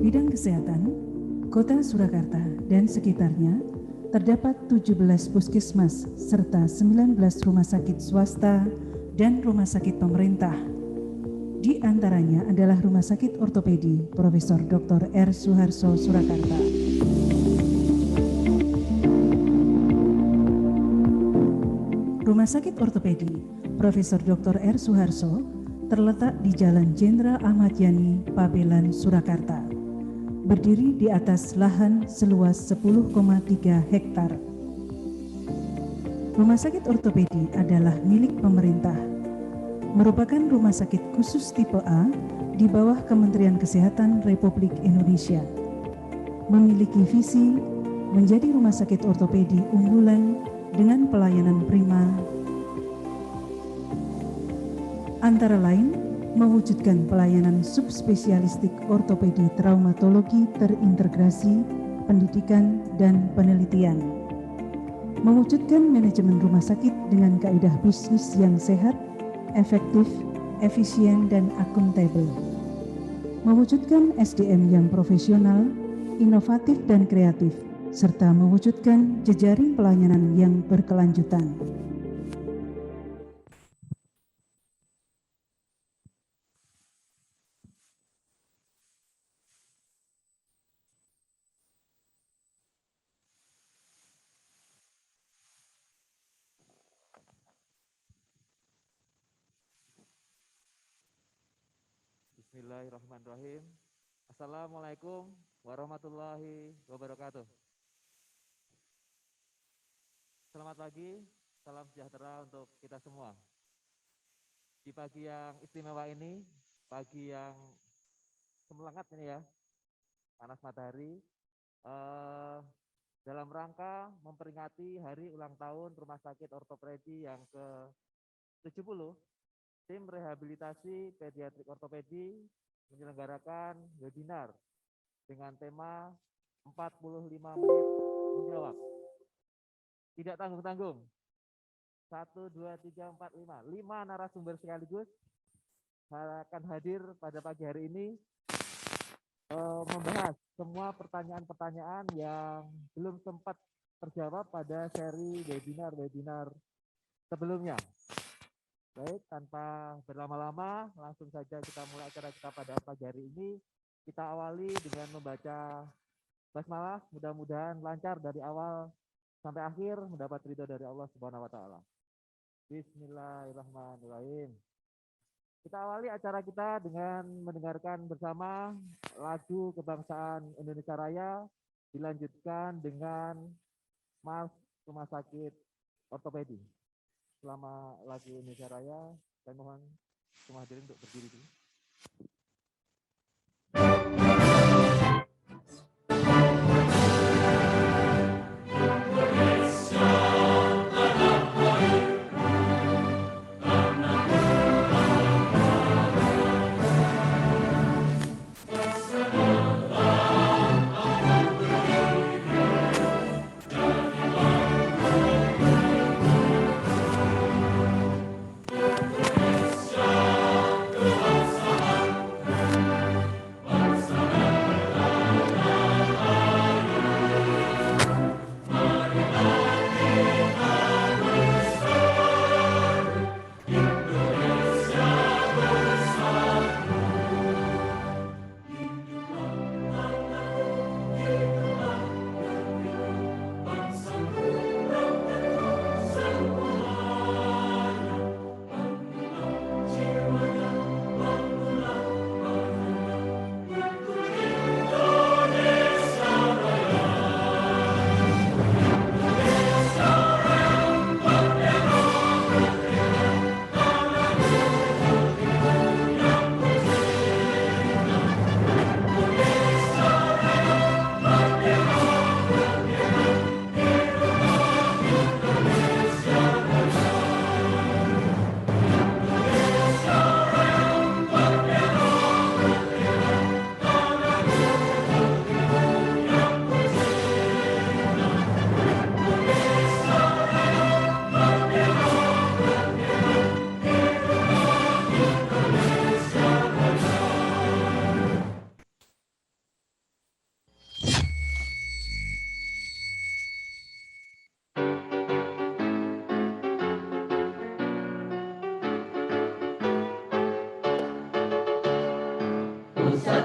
bidang kesehatan, Kota Surakarta dan sekitarnya terdapat 17 puskesmas serta 19 rumah sakit swasta dan rumah sakit pemerintah. Di antaranya adalah Rumah Sakit Ortopedi Profesor Dr. R. Suharso Surakarta. Rumah Sakit Ortopedi Profesor Dr. R. Suharso terletak di Jalan Jenderal Ahmad Yani, Pabelan, Surakarta. Berdiri di atas lahan seluas 10,3 hektar. Rumah Sakit Ortopedi adalah milik pemerintah. Merupakan rumah sakit khusus tipe A di bawah Kementerian Kesehatan Republik Indonesia. Memiliki visi menjadi rumah sakit ortopedi unggulan dengan pelayanan prima, antara lain mewujudkan pelayanan subspesialistik ortopedi traumatologi terintegrasi, pendidikan, dan penelitian. Mewujudkan manajemen rumah sakit dengan kaidah bisnis yang sehat, efektif, efisien, dan akuntabel. Mewujudkan SDM yang profesional, inovatif, dan kreatif, serta mewujudkan jejaring pelayanan yang berkelanjutan. Bismillahirrahmanirrahim. Assalamualaikum warahmatullahi wabarakatuh. Selamat pagi, salam sejahtera untuk kita semua. Di pagi yang istimewa ini, pagi yang semelangat ini ya, panas matahari, dalam rangka memperingati hari ulang tahun Rumah Sakit Ortopedi yang ke-70, Tim Rehabilitasi Pediatrik Ortopedi menyelenggarakan webinar dengan tema 45 menit menjawab. Tidak tanggung-tanggung. 1, 2, 3, 4, 5. 5 narasumber sekaligus akan hadir pada pagi hari ini membahas semua pertanyaan-pertanyaan yang belum sempat terjawab pada seri webinar-webinar sebelumnya. Baik, tanpa berlama-lama, langsung saja kita mulai acara kita pada pagi hari ini. Kita awali dengan membaca basmalah, mudah-mudahan lancar dari awal sampai akhir, mendapat ridho dari Allah Subhanahu wa Ta'ala. Bismillahirrahmanirrahim. Kita awali acara kita dengan mendengarkan bersama lagu kebangsaan Indonesia Raya, dilanjutkan dengan Mars Rumah Sakit Ortopedi. Selama lagu Indonesia Raya, saya mohon semua hadirin untuk berdiri dulu.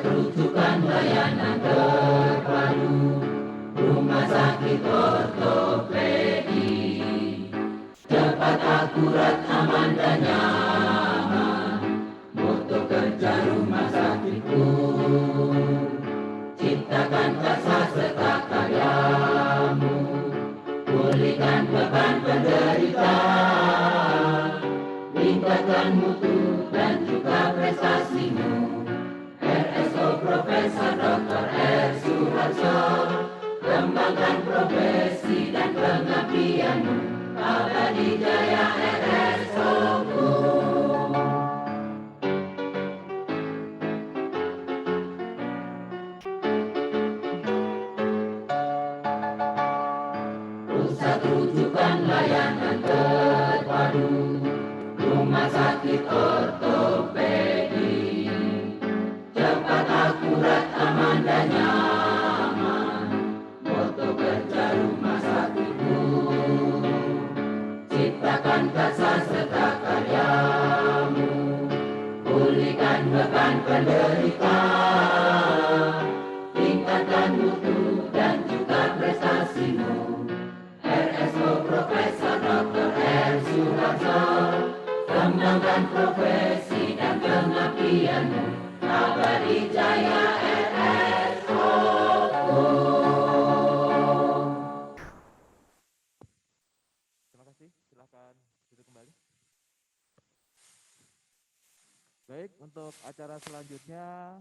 rujukan layanan terpadu, rumah sakit ortopedi. Cepat, akurat, aman dan nyaman, moto kerja rumah sakitku. Ciptakan rasa serta karyamu, pulihkan beban penderita, tingkatkan mutu dan juga prestasimu. RSO Profesor Dr. R. Suharso, kembangkan profesi dan pengabdianmu, abadi jaya RSO-ku. Pusat rujukan layanan terpadu, rumah sakit ortopedi. Cepat, akurat, aman dan nyaman, moto kerja rumah sakitku. Ciptakan rasa serta karyamu, pulihkan beban penderita, tingkatkan mutu dan juga prestasimu. RSO Profesor Dr. R. Suharso, kembangkan profesi dan pengabdianmu, abadi jaya RSO-ku. Terima kasih, silakan duduk kembali. Baik, untuk acara selanjutnya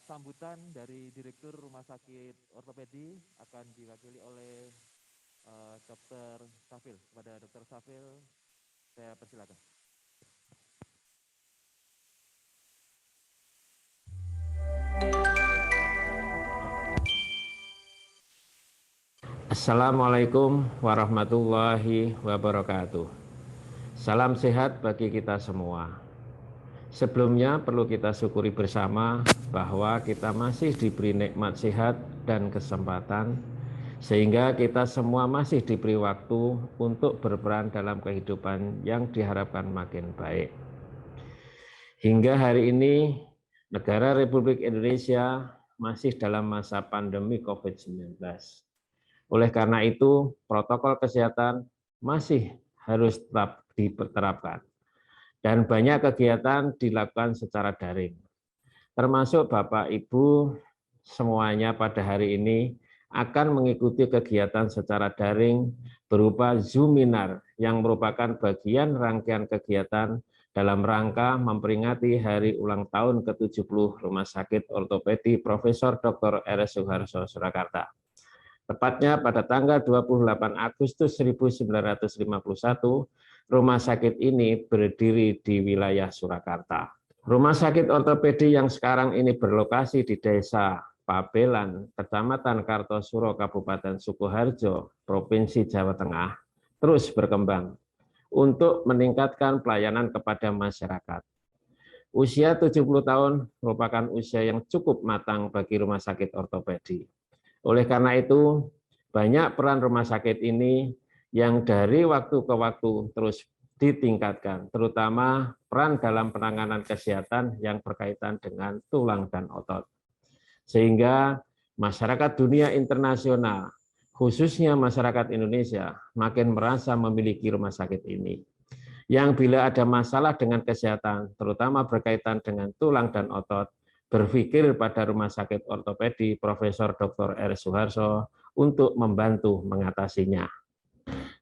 sambutan dari Direktur Rumah Sakit Ortopedi akan diwakili oleh Dr. Safil. Kepada Dr. Safil, saya persilakan. Assalamualaikum warahmatullahi wabarakatuh. Salam sehat bagi kita semua. Sebelumnya perlu kita syukuri bersama bahwa kita masih diberi nikmat sehat dan kesempatan, sehingga kita semua masih diberi waktu untuk berperan dalam kehidupan yang diharapkan makin baik. Hingga hari ini, negara Republik Indonesia masih dalam masa pandemi COVID-19. Oleh karena itu, protokol kesehatan masih harus tetap diterapkan. Dan banyak kegiatan dilakukan secara daring. Termasuk Bapak Ibu semuanya pada hari ini akan mengikuti kegiatan secara daring berupa Zoominar yang merupakan bagian rangkaian kegiatan dalam rangka memperingati hari ulang tahun ke-70 Rumah Sakit Ortopedi Profesor Dr. R. Suharso Surakarta. Tepatnya pada tanggal 28 Agustus 1951, rumah sakit ini berdiri di wilayah Surakarta. Rumah sakit ortopedi yang sekarang ini berlokasi di Desa Pabelan, Kecamatan Kartosuro, Kabupaten Sukoharjo, Provinsi Jawa Tengah, terus berkembang untuk meningkatkan pelayanan kepada masyarakat. Usia 70 tahun merupakan usia yang cukup matang bagi rumah sakit ortopedi. Oleh karena itu, banyak peran rumah sakit ini yang dari waktu ke waktu terus ditingkatkan, terutama peran dalam penanganan kesehatan yang berkaitan dengan tulang dan otot. Sehingga masyarakat dunia internasional, khususnya masyarakat Indonesia, makin merasa memiliki rumah sakit ini. Yang bila ada masalah dengan kesehatan, terutama berkaitan dengan tulang dan otot, berpikir pada Rumah Sakit Ortopedi Profesor Dr. R. Suharso untuk membantu mengatasinya.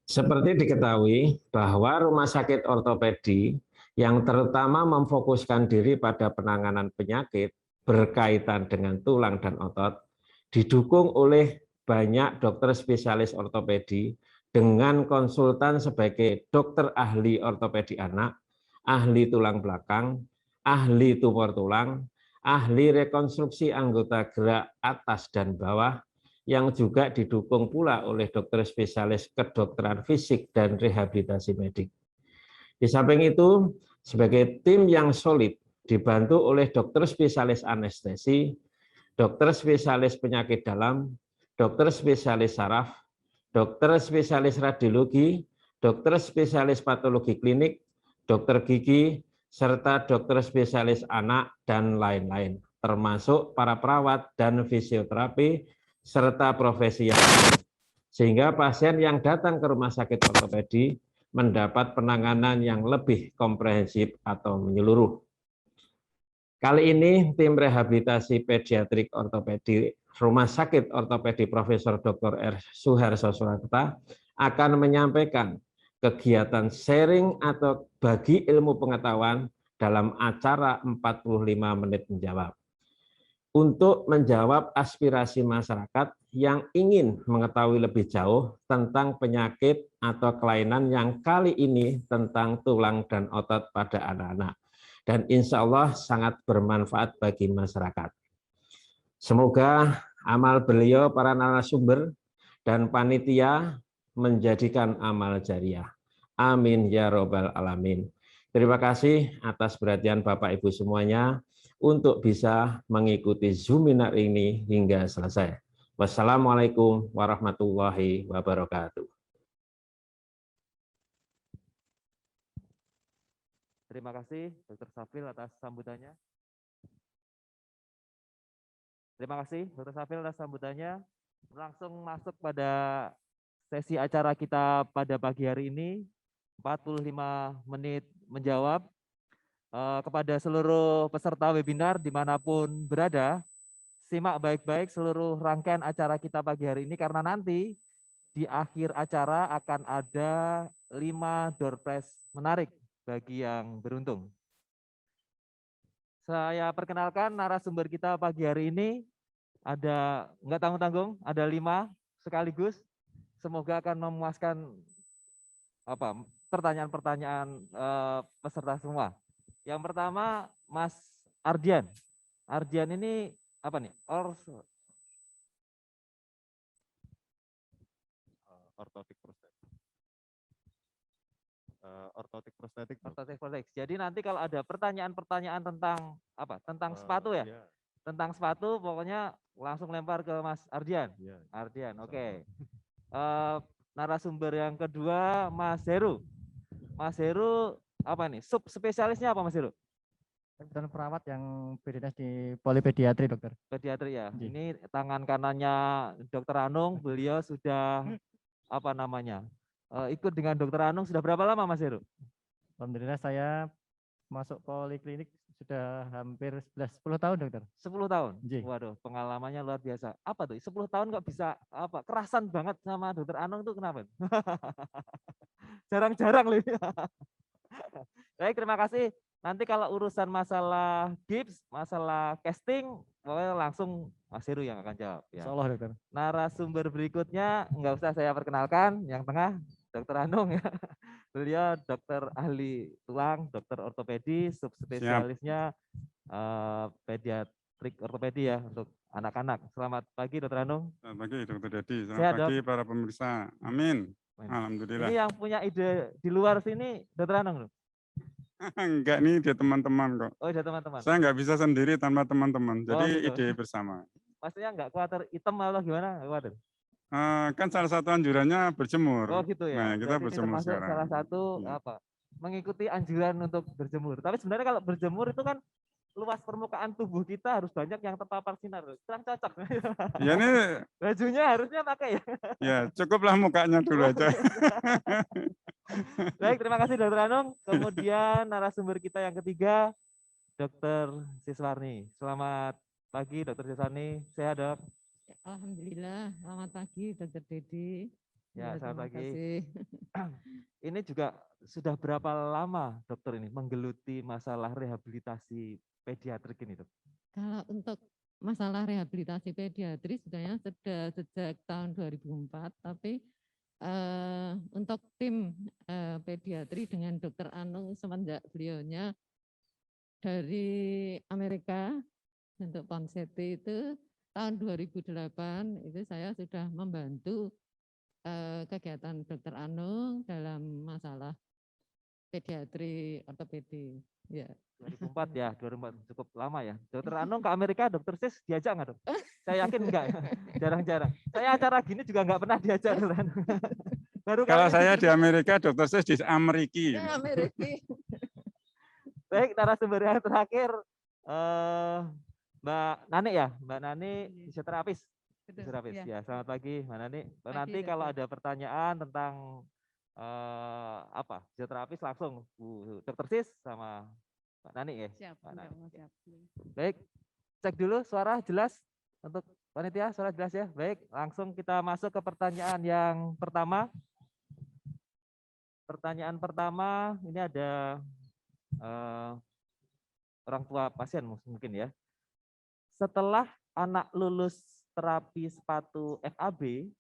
Seperti diketahui bahwa Rumah Sakit Ortopedi yang terutama memfokuskan diri pada penanganan penyakit berkaitan dengan tulang dan otot, didukung oleh banyak dokter spesialis ortopedi dengan konsultan sebagai dokter ahli ortopedi anak, ahli tulang belakang, ahli tumor tulang, ahli rekonstruksi anggota gerak atas dan bawah, yang juga didukung pula oleh dokter spesialis kedokteran fisik dan rehabilitasi medik. Di samping itu, sebagai tim yang solid, dibantu oleh dokter spesialis anestesi, dokter spesialis penyakit dalam, dokter spesialis saraf, dokter spesialis radiologi, dokter spesialis patologi klinik, dokter gigi, serta dokter spesialis anak, dan lain-lain. termasuk para perawat dan fisioterapi, serta profesi yang lain. Sehingga pasien yang datang ke rumah sakit ortopedi mendapat penanganan yang lebih komprehensif atau menyeluruh. Kali ini tim rehabilitasi pediatrik ortopedi Rumah Sakit Ortopedi Profesor Dr. R. Suharso Surakarta akan menyampaikan kegiatan sharing atau bagi ilmu pengetahuan dalam acara 45 menit menjawab. Untuk menjawab aspirasi masyarakat yang ingin mengetahui lebih jauh tentang penyakit atau kelainan yang kali ini tentang tulang dan otot pada anak-anak. Dan insya Allah sangat bermanfaat bagi masyarakat. Semoga amal beliau para narasumber dan panitia menjadikan amal jariah. Amin ya robbal alamin. Terima kasih atas perhatian Bapak Ibu semuanya untuk bisa mengikuti Zoominar ini hingga selesai. Wassalamualaikum warahmatullahi wabarakatuh. Terima kasih Dr. Safil atas sambutannya. Terima kasih Dr. Safil atas sambutannya. Langsung masuk pada sesi acara kita pada pagi hari ini. 45 menit menjawab. Kepada seluruh peserta webinar dimanapun berada, simak baik-baik seluruh rangkaian acara kita pagi hari ini karena nanti di akhir acara akan ada 5 door prize menarik bagi yang beruntung. Saya perkenalkan narasumber kita pagi hari ini, ada nggak tanggung-tanggung, ada 5 sekaligus. Semoga akan memuaskan pertanyaan-pertanyaan peserta semua. Yang pertama, Mas Ardian. Ardian ini apa nih? Ortotik prostetik. Ortotik prostetik. Jadi nanti kalau ada pertanyaan-pertanyaan tentang apa? Tentang sepatu ya? Iya. Tentang sepatu pokoknya langsung lempar ke Mas Ardian. Iya. Ardian, oke. Narasumber yang kedua Mas Heru. Mas Heru apa nih? Sub spesialisnya apa Mas Heru? Dan perawat yang berdinas di polipediatri, dokter. Pediatri ya. Iya. Ini tangan kanannya Dokter Anung, beliau sudah ikut dengan Dokter Anung sudah berapa lama Mas Heru? Alhamdulillah saya masuk poliklinik sudah hampir 10 tahun, dokter. 10 tahun? Iya. Waduh, pengalamannya luar biasa. Apa tuh? 10 tahun kok bisa kerasan banget sama Dokter Anung tuh kenapa? Jarang-jarang loh. Baik, terima kasih. Nanti kalau urusan masalah gips, masalah casting, pokoknya langsung Mas Heru yang akan jawab. Ya. Insya Allah, dokter. Narasumber berikutnya nggak usah saya perkenalkan, yang tengah Dokter Anung ya. Beliau dokter ahli tulang, dokter ortopedi, subspesialisnya pediatrik ortopedi ya untuk anak-anak. Selamat pagi Dokter Anung. Selamat pagi Dokter Dedi. Selamat Sehat, pagi para pemirsa. Amin. Amin. Alhamdulillah. Ini yang punya ide di luar sini Dokter Anung loh. Enggak, nih dia teman-teman kok. Oh ada teman-teman. Saya nggak bisa sendiri tanpa teman-teman. Jadi gitu. ide bersama. Maksudnya nggak khawatir hitam atau gimana? Nggak khawatir? Kan salah satu anjurannya berjemur. Oh gitu ya. Nah, kita Berarti ini berjemur termasuk sekarang. salah satu Iya. mengikuti anjuran untuk berjemur. Tapi sebenarnya kalau berjemur itu kan luas permukaan tubuh kita harus banyak yang terpapar sinar. Kurang cocok. Ya ini Bajunya harusnya pakai ya. ya cukuplah mukanya dulu aja. Baik, terima kasih Dokter Anung. Kemudian narasumber kita yang ketiga, Dokter Siswarni. Selamat pagi Dokter Siswarni. Sehat Dok? Alhamdulillah, selamat pagi Dokter Dedi. Ya, selamat terima pagi. kasih. Ini juga sudah berapa lama dokter ini menggeluti masalah rehabilitasi pediatrik ini, Dok? Kalau untuk masalah rehabilitasi pediatri sebenarnya sudah sejak tahun 2004, tapi untuk tim pediatri dengan Dokter Anung semenjak beliaunya dari Amerika untuk Ponseti itu tahun 2008 itu saya sudah membantu kegiatan Dokter Anung dalam masalah pediatri ortopedi. Ya. 2004 ya, 2004 cukup lama ya. Dokter Anung ke Amerika, Dokter Sis diajak nggak Dok? Saya yakin enggak ya, jarang-jarang. Saya acara gini juga nggak pernah diajak Dokter Anung. Baru Kalau kali saya ini. di Amerika, Dokter Sis di Ameriki. Ya, Amerika. Baik, narasumber yang terakhir Mbak Nani ya, Mbak Nani Iya. fisioterapis. Betul. Fisioterapis Iya. ya. Selamat pagi, Mbak Nani. Pagi, Nanti kalau dokter. ada pertanyaan tentang apa fisioterapis langsung Bu Dokter Sis sama Mbak Nani ya. Siap, Mbak enggak Nani. mau siap. Baik, cek dulu suara jelas untuk panitia, suara jelas ya. Baik, langsung kita masuk ke pertanyaan yang pertama. Pertanyaan pertama ini ada orang tua pasien mungkin ya. Setelah anak lulus terapi sepatu FAB,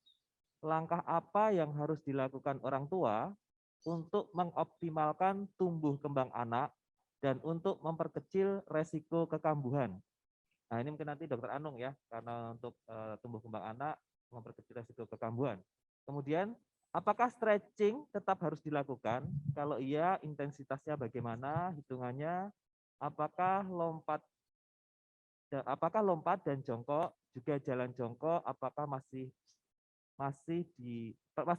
langkah apa yang harus dilakukan orang tua untuk mengoptimalkan tumbuh kembang anak dan untuk memperkecil resiko kekambuhan? Nah, ini mungkin nanti Dokter Anung ya, karena untuk tumbuh kembang anak memperkecil resiko kekambuhan. Kemudian, apakah stretching tetap harus dilakukan? Kalau iya, intensitasnya bagaimana? Hitungannya, apakah lompat dan jongkok juga jalan jongkok apakah masih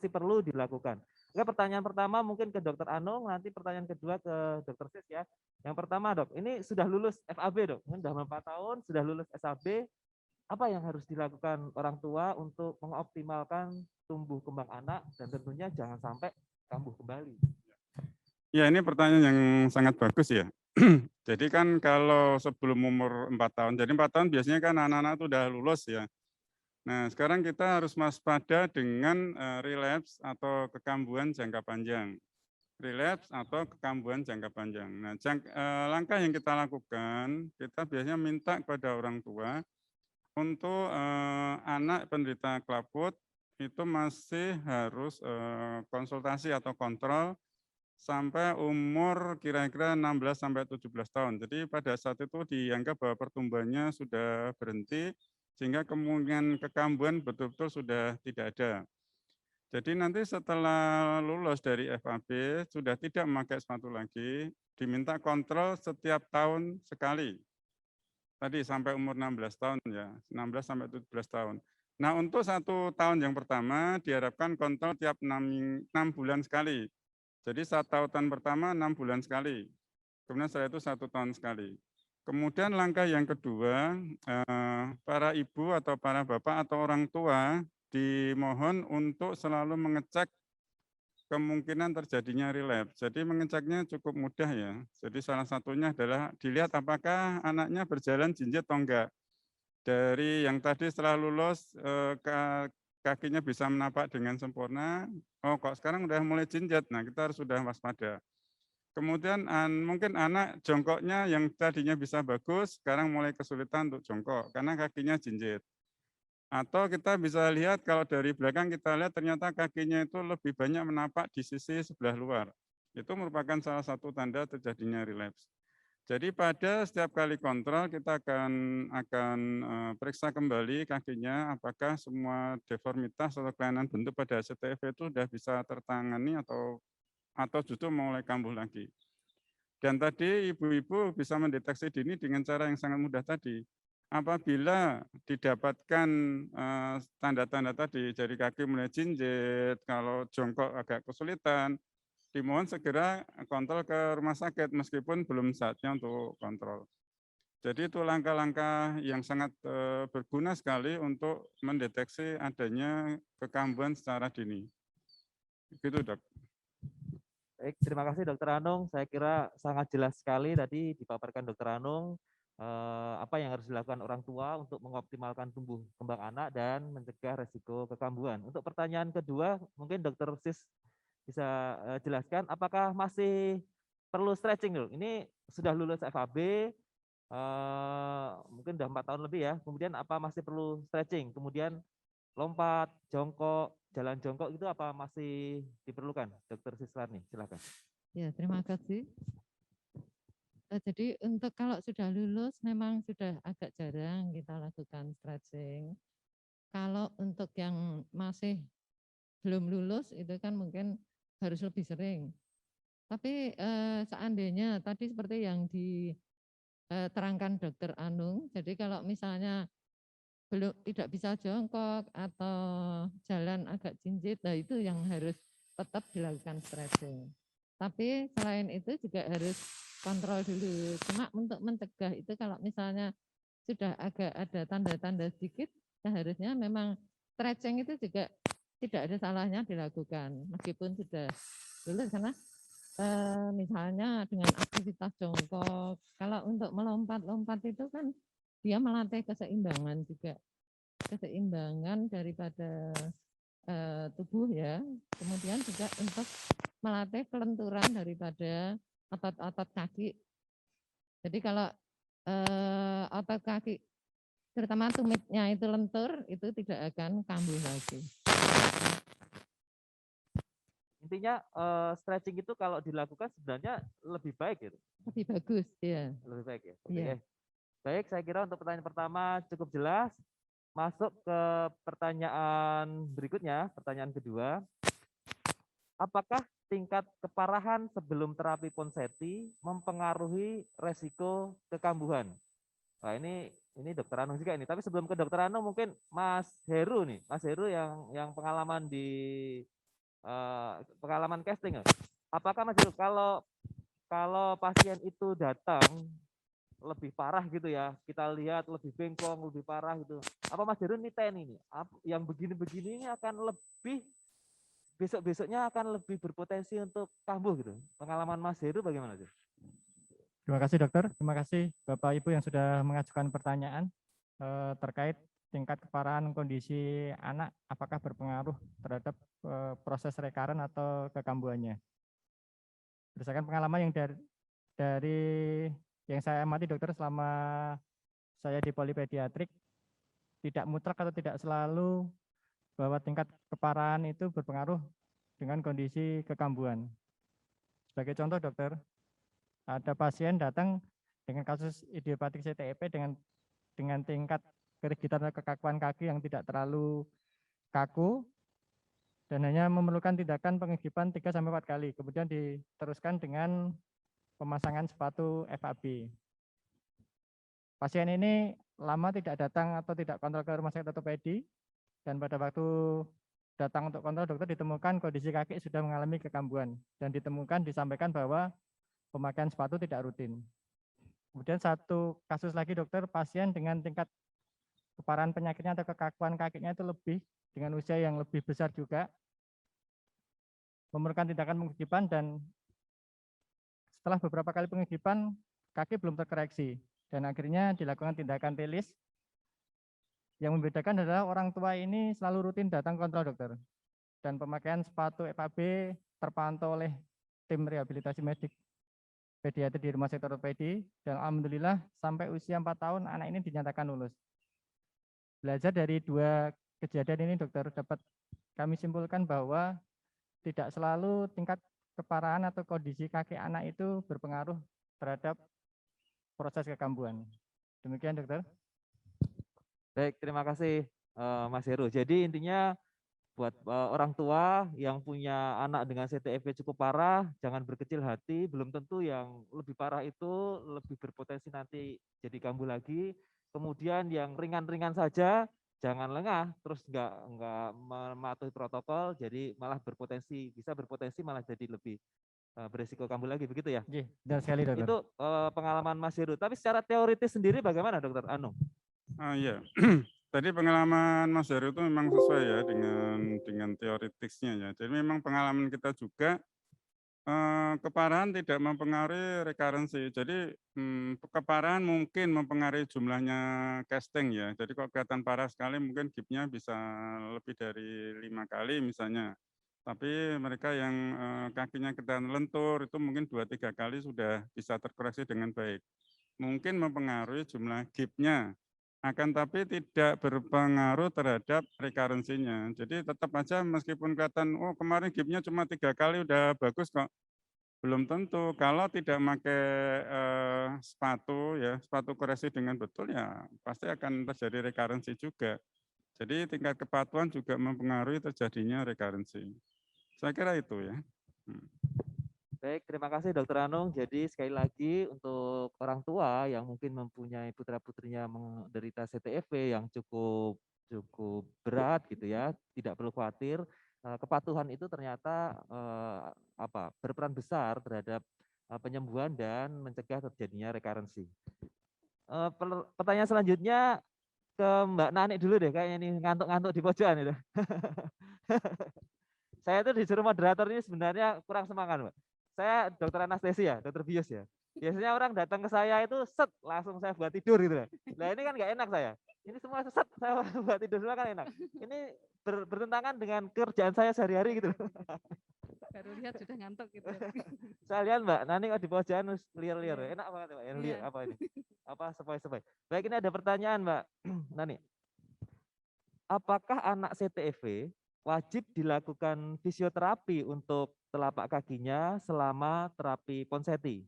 perlu dilakukan? Oke, pertanyaan pertama mungkin ke Dokter Anung, nanti pertanyaan kedua ke Dokter Sis ya. Yang pertama Dok, ini sudah lulus FAB Dok, mungkin sudah 4 tahun sudah lulus SAB, apa yang harus dilakukan orang tua untuk mengoptimalkan tumbuh kembang anak dan tentunya jangan sampai kambuh kembali? Ya, ini pertanyaan yang sangat bagus ya. Jadi kan kalau sebelum umur 4 tahun, jadi 4 tahun biasanya kan anak-anak itu udah lulus ya. Nah, sekarang kita harus waspada dengan relapse atau kekambuhan jangka panjang. Relapse atau kekambuhan jangka panjang. Nah, langkah yang kita lakukan, kita biasanya minta kepada orang tua untuk anak penderita clubfoot itu masih harus konsultasi atau kontrol sampai umur kira-kira 16 sampai 17 tahun. Jadi pada saat itu dianggap bahwa pertumbuhannya sudah berhenti sehingga kemungkinan kekambuhan betul-betul sudah tidak ada. Jadi nanti setelah lulus dari FAB sudah tidak memakai sepatu lagi, diminta kontrol setiap tahun sekali. Tadi sampai umur 16 tahun ya, 16 sampai 17 tahun. Nah, untuk 1 tahun yang pertama diharapkan kontrol tiap 6 bulan sekali. Jadi 1 tahun pertama 6 bulan sekali, kemudian setelah itu 1 tahun sekali. Kemudian langkah yang kedua, para ibu atau para bapak atau orang tua dimohon untuk selalu mengecek kemungkinan terjadinya relapse. Jadi mengeceknya cukup mudah ya. Jadi salah satunya adalah dilihat apakah anaknya berjalan jinjit atau enggak. Dari yang tadi setelah lulus kakinya bisa menapak dengan sempurna, oh kok sekarang udah mulai jinjit, nah kita harus sudah waspada. Kemudian mungkin anak jongkoknya yang tadinya bisa bagus, sekarang mulai kesulitan untuk jongkok karena kakinya jinjit. Atau kita bisa lihat kalau dari belakang kita lihat ternyata kakinya itu lebih banyak menapak di sisi sebelah luar. Itu merupakan salah satu tanda terjadinya relapse. Jadi pada setiap kali kontrol kita akan periksa kembali kakinya apakah semua deformitas atau kelainan bentuk pada CTF itu sudah bisa tertangani atau justru mulai kambuh lagi. Dan tadi ibu-ibu bisa mendeteksi dini dengan cara yang sangat mudah tadi. Apabila didapatkan tanda-tanda tadi, jari kaki mulai jinjit, kalau jongkok agak kesulitan, dimohon segera kontrol ke rumah sakit meskipun belum saatnya untuk kontrol. Jadi itu langkah-langkah yang sangat berguna sekali untuk mendeteksi adanya kekambuhan secara dini. Begitu Dok. Baik, terima kasih Dokter Anung. Saya kira sangat jelas sekali tadi dipaparkan Dokter Anung apa yang harus dilakukan orang tua untuk mengoptimalkan tumbuh kembang anak dan mencegah resiko kekambuhan. Untuk pertanyaan kedua, mungkin Dokter Sis bisa jelaskan apakah masih perlu stretching dulu? Ini sudah lulus FAB, mungkin sudah 4 tahun lebih ya. Kemudian apa masih perlu stretching? Kemudian lompat, jongkok, jalan jongkok itu apa masih diperlukan? Dokter Sislani, silakan. Ya, terima kasih. Jadi untuk kalau sudah lulus memang sudah agak jarang kita lakukan stretching. Kalau untuk yang masih belum lulus itu kan mungkin harus lebih sering. Tapi seandainya tadi seperti yang diterangkan Dokter Anung, jadi kalau misalnya tidak bisa jongkok atau jalan agak jinjit, nah itu yang harus tetap dilakukan stretching. Tapi selain itu juga harus kontrol dulu. Cuma untuk mencegah itu kalau misalnya sudah agak ada tanda-tanda sedikit, seharusnya memang stretching itu juga tidak ada salahnya dilakukan meskipun sudah lulus, karena misalnya dengan aktivitas jongkok, kalau untuk melompat-lompat itu kan dia melatih keseimbangan juga, keseimbangan daripada tubuh ya, kemudian juga untuk melatih kelenturan daripada otot-otot kaki. Jadi kalau otot kaki terutama tumitnya itu lentur, itu tidak akan kambuh lagi. Intinya stretching itu kalau dilakukan sebenarnya lebih baik gitu. Lebih bagus, ya. Lebih baik ya. Oke. Iya. Baik, saya kira untuk pertanyaan pertama cukup jelas. Masuk ke pertanyaan berikutnya, pertanyaan kedua. Apakah tingkat keparahan sebelum terapi Ponseti mempengaruhi resiko kekambuhan? Nah, ini Dokter Anung juga ini. Tapi sebelum ke Dokter Anung mungkin Mas Heru nih, Mas Heru yang pengalaman di pengalaman casting. Apakah Mas Heru kalau pasien itu datang lebih parah gitu ya, kita lihat lebih bengkong, lebih parah gitu, apa Mas Heru niten ini yang begini-begini ini akan lebih besok-besoknya akan lebih berpotensi untuk kambuh gitu? Pengalaman Mas Heru bagaimana sih? Terima kasih dokter, terima kasih Bapak Ibu yang sudah mengajukan pertanyaan terkait tingkat keparahan kondisi anak apakah berpengaruh terhadap proses rekaren atau kekambuhannya. Berdasarkan pengalaman yang dari yang saya amati dokter selama saya di polipediatrik, tidak mutlak atau tidak selalu bahwa tingkat keparahan itu berpengaruh dengan kondisi kekambuhan. Sebagai contoh dokter, ada pasien datang dengan kasus idiopatik CTEP dengan tingkat kerigidan atau kekakuan kaki yang tidak terlalu kaku dan hanya memerlukan tindakan pengigipan 3-4 kali, kemudian diteruskan dengan pemasangan sepatu FAB. Pasien ini lama tidak datang atau tidak kontrol ke rumah sakit ortopedi, dan pada waktu datang untuk kontrol dokter ditemukan kondisi kaki sudah mengalami kekambuhan dan disampaikan bahwa pemakaian sepatu tidak rutin. Kemudian satu kasus lagi dokter, pasien dengan tingkat keparahan penyakitnya atau kekakuan kakinya itu lebih dengan usia yang lebih besar juga, memerlukan tindakan pengigipan dan setelah beberapa kali pengigipan kaki belum terkoreksi dan akhirnya dilakukan tindakan rilis. Yang membedakan adalah orang tua ini selalu rutin datang kontrol dokter dan pemakaian sepatu FAB terpantau oleh tim rehabilitasi medik pediatri di rumah sakit ortopedi dan alhamdulillah sampai usia 4 tahun anak ini dinyatakan lulus. Belajar dari 2 kejadian ini dokter, dapat kami simpulkan bahwa tidak selalu tingkat keparahan atau kondisi kaki anak itu berpengaruh terhadap proses kekambuhan. Demikian dokter. Baik, terima kasih Mas Heru. Jadi intinya buat orang tua yang punya anak dengan CTEP cukup parah, jangan berkecil hati, belum tentu yang lebih parah itu lebih berpotensi nanti jadi kambuh lagi. Kemudian yang ringan-ringan saja, jangan lengah, terus nggak mematuhi protokol, jadi malah bisa berpotensi malah jadi lebih beresiko kambuh lagi, begitu ya? Iya, benar sekali dokter. Itu pengalaman Mas Heru. Tapi secara teoritis sendiri bagaimana Dokter Anung? Iya, tadi pengalaman Mas Heru itu memang sesuai ya dengan teoritisnya ya. Jadi memang pengalaman kita juga keparahan tidak mempengaruhi recurrency. Jadi keparahan mungkin mempengaruhi jumlahnya casting ya. Jadi kalau kelihatan parah sekali mungkin gipnya bisa lebih dari 5 kali misalnya. Tapi mereka yang kakinya kelihatan lentur itu mungkin 2-3 kali sudah bisa terkoreksi dengan baik. Mungkin mempengaruhi jumlah gipnya, akan tapi tidak berpengaruh terhadap recurrency-nya. Jadi tetap aja meskipun kelihatan, oh kemarin gipnya cuma 3 kali udah bagus kok. Belum tentu, kalau tidak pakai sepatu ya, sepatu koreksi dengan betul ya pasti akan terjadi recurrency juga. Jadi tingkat kepatuhan juga mempengaruhi terjadinya recurrency. Saya kira itu ya. Baik, terima kasih Dokter Anung. Jadi sekali lagi untuk orang tua yang mungkin mempunyai putra-putrinya menderita CTEP yang cukup berat gitu ya, tidak perlu khawatir. Kepatuhan itu ternyata berperan besar terhadap penyembuhan dan mencegah terjadinya recurrency. Pertanyaan selanjutnya ke Mbak Nani dulu deh, kayaknya nih ngantuk-ngantuk di pojokan itu. Saya tuh disuruh moderator ini sebenarnya kurang semangat, Mbak. Saya dokter anestesi ya, dokter bius ya. Biasanya orang datang ke saya itu set langsung saya buat tidur gitu. Nah ini kan nggak enak saya. Ini semua set saya buat tidur semua kan enak. Ini bertentangan dengan kerjaan saya sehari-hari gitu. Baru lihat sudah ngantuk gitu. Saya lihat Mbak Nani kok di pojokan liar-liar. Iya. Enak banget Mbak. Iya. Apa ini? Apa sepoi-sepoi. Baik, ini ada pertanyaan Mbak Nani. Apakah anak CTEV wajib dilakukan fisioterapi untuk telapak kakinya selama terapi ponseti?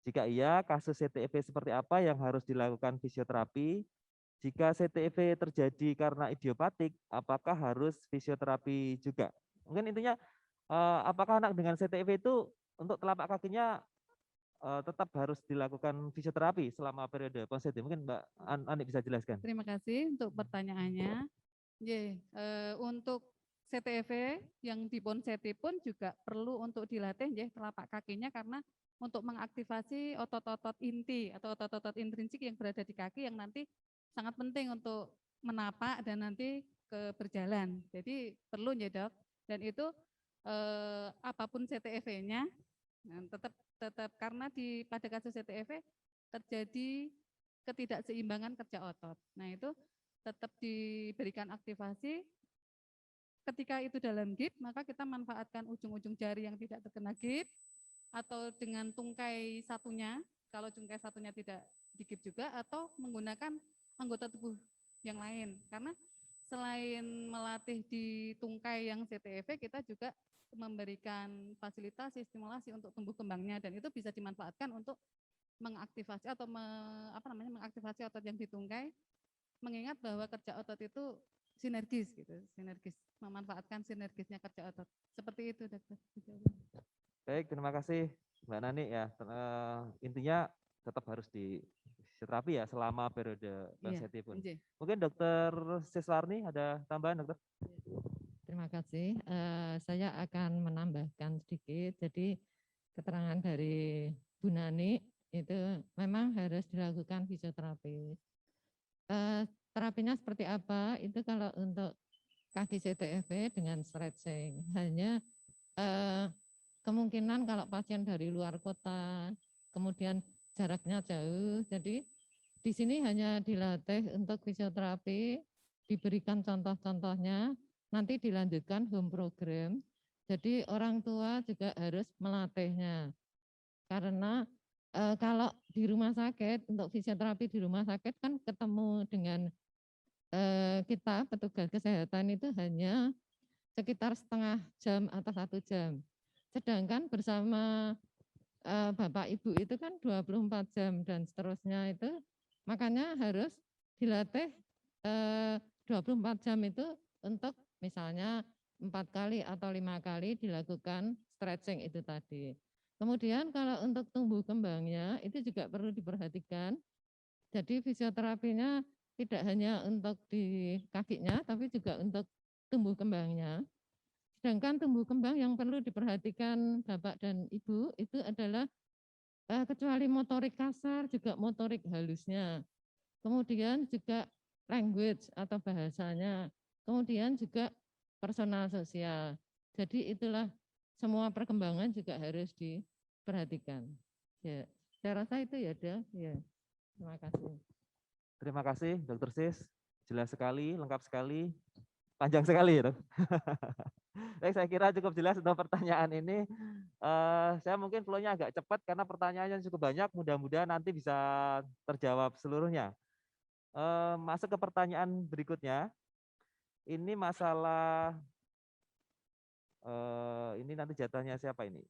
Jika iya, kasus CTEV seperti apa yang harus dilakukan fisioterapi? Jika CTEV terjadi karena idiopatik, apakah harus fisioterapi juga? Mungkin intinya, apakah anak dengan CTEV itu untuk telapak kakinya tetap harus dilakukan fisioterapi selama periode ponseti? Mungkin Mbak Ani bisa jelaskan. Terima kasih untuk pertanyaannya. Untuk CTEV yang di ponseti pun juga perlu untuk dilatih telapak kakinya karena untuk mengaktifasi otot-otot inti atau otot-otot intrinsik yang berada di kaki yang nanti sangat penting untuk menapak dan nanti berjalan. Jadi perlu ya Dok. Dan itu apapun CTEV-nya tetap karena pada kasus CTEV terjadi ketidakseimbangan kerja otot. Nah itu tetap diberikan aktivasi. Ketika itu dalam gip, maka kita manfaatkan ujung-ujung jari yang tidak terkena gip atau dengan tungkai satunya, kalau tungkai satunya tidak digip juga, atau menggunakan anggota tubuh yang lain. Karena selain melatih di tungkai yang CTEV, kita juga memberikan fasilitasi, stimulasi untuk tumbuh kembangnya, dan itu bisa dimanfaatkan untuk mengaktifasi atau mengaktifasi otot yang ditungkai, mengingat bahwa kerja otot itu sinergis gitu, memanfaatkan sinergisnya kerja otot. Seperti itu, Dokter. Baik, terima kasih Mbak Nani ya. Intinya tetap harus di fisioterapi ya selama periode ponseti pun. Mungkin Dokter Siswarni ada tambahan, Dokter? Terima kasih. Saya akan menambahkan sedikit. Jadi keterangan dari Bu Nani itu memang harus dilakukan fisioterapi. Terapinya seperti apa? Itu kalau untuk kaki CTEV dengan stretching. Hanya kemungkinan kalau pasien dari luar kota, kemudian jaraknya jauh, jadi di sini hanya dilatih untuk fisioterapi, diberikan contoh-contohnya, nanti dilanjutkan home program. Jadi orang tua juga harus melatihnya. Karena kalau di rumah sakit, untuk fisioterapi di rumah sakit kan ketemu dengan kita petugas kesehatan itu hanya sekitar setengah jam atau 1 jam. Sedangkan bersama Bapak Ibu itu kan 24 jam dan seterusnya itu, makanya harus dilatih 24 jam itu untuk misalnya 4 kali atau 5 kali dilakukan stretching itu tadi. Kemudian kalau untuk tumbuh kembangnya itu juga perlu diperhatikan. Jadi fisioterapinya tidak hanya untuk di kakinya, tapi juga untuk tumbuh kembangnya. Sedangkan tumbuh kembang yang perlu diperhatikan Bapak dan Ibu itu adalah kecuali motorik kasar, juga motorik halusnya. Kemudian juga language atau bahasanya. Kemudian juga personal sosial. Jadi itulah semua perkembangan juga harus diperhatikan. Ya, saya rasa itu ya, Dok. Ya. Terima kasih. Terima kasih Dokter Sis, jelas sekali, lengkap sekali, panjang sekali ya. Baik, saya kira cukup jelas untuk pertanyaan ini. Saya mungkin flow-nya agak cepat karena pertanyaannya cukup banyak, mudah-mudahan nanti bisa terjawab seluruhnya. Masuk ke pertanyaan berikutnya, ini masalah, ini nanti jatuhnya siapa ini?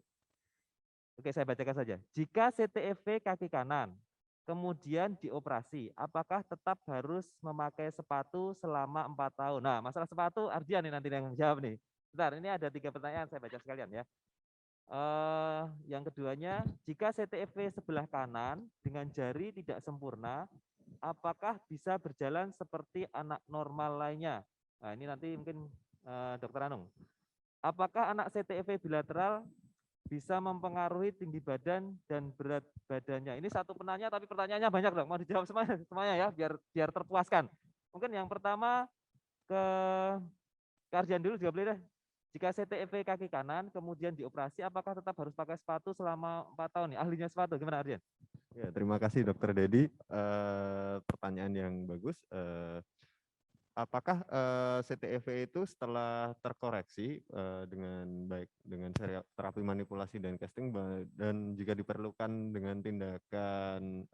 Oke, saya bacakan saja. Jika CTEV kaki kanan, kemudian dioperasi, apakah tetap harus memakai sepatu selama 4 tahun? Nah, masalah sepatu, Ardian nih nanti yang menjawab nih. Bentar, ini ada 3 pertanyaan, saya baca sekalian ya. Yang keduanya, jika CTEV sebelah kanan dengan jari tidak sempurna, apakah bisa berjalan seperti anak normal lainnya? Nah, ini nanti mungkin Dokter Anung. Apakah anak CTEV bilateral bisa mempengaruhi tinggi badan dan berat badannya. Ini satu penanya tapi pertanyaannya banyak dong. Mau dijawab semuanya ya biar terpuaskan. Mungkin yang pertama ke Ardian dulu juga boleh deh. Jika CTEV kaki kanan kemudian dioperasi, apakah tetap harus pakai sepatu selama 4 tahun nih? Ahlinya sepatu, gimana Ardian? Ya, terima kasih Dokter Dedi. Pertanyaan yang bagus. Apakah CTEV itu setelah terkoreksi dengan baik dengan terapi manipulasi dan casting dan jika diperlukan dengan tindakan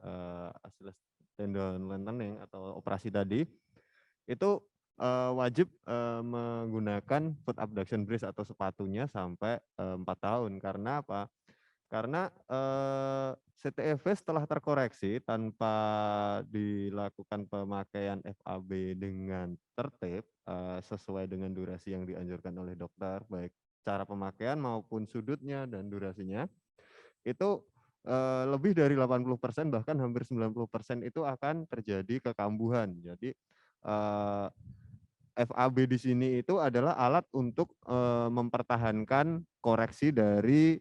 Achilles tendon lengthening atau operasi tadi, itu wajib menggunakan foot abduction brace atau sepatunya sampai 4 tahun. Karena apa? Karena CTEV setelah terkoreksi tanpa dilakukan pemakaian FAB dengan tertib sesuai dengan durasi yang dianjurkan oleh dokter, baik cara pemakaian maupun sudutnya dan durasinya, itu lebih dari 80% bahkan hampir 90% itu akan terjadi kekambuhan. Jadi FAB di sini itu adalah alat untuk mempertahankan koreksi dari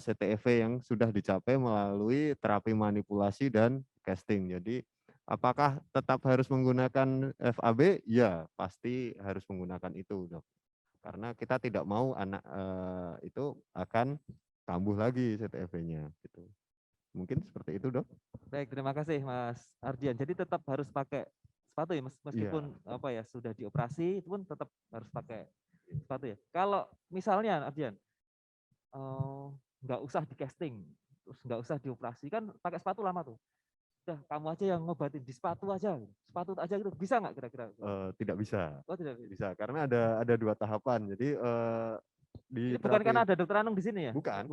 CTEV yang sudah dicapai melalui terapi manipulasi dan casting. Jadi apakah tetap harus menggunakan FAB? Ya, pasti harus menggunakan itu, Dok. Karena kita tidak mau anak itu akan kambuh lagi CTEV-nya gitu. Mungkin seperti itu, Dok. Baik, terima kasih Mas Ardian. Jadi tetap harus pakai sepatu ya, meskipun apa ya sudah dioperasi itu pun tetap harus pakai sepatu ya. Kalau misalnya Ardian nggak usah di casting, terus nggak usah dioperasi, kan pakai sepatu lama tuh. Udah kamu aja yang ngobatin di sepatu aja gitu, bisa nggak kira-kira? Tidak bisa. Oh tidak bisa, karena ada 2 tahapan. Jadi bukan karena ada dokter Anung di sini ya? Bukan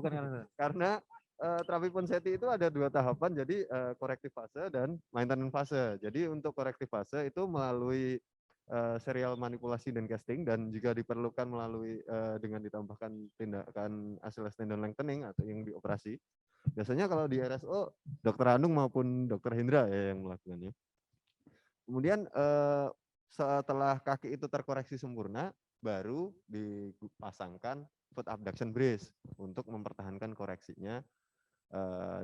karena terapi Ponseti itu ada 2 tahapan, jadi korektif fase dan maintenance fase. Jadi untuk korektif fase itu melalui serial manipulasi dan casting, dan jika diperlukan melalui dengan ditambahkan tindakan Achilles tendon lengthening atau yang dioperasi. Biasanya kalau di RSO Dokter Anung maupun Dokter Hendra ya yang melakukannya. Kemudian setelah kaki itu terkoreksi sempurna, baru dipasangkan foot abduction brace untuk mempertahankan koreksinya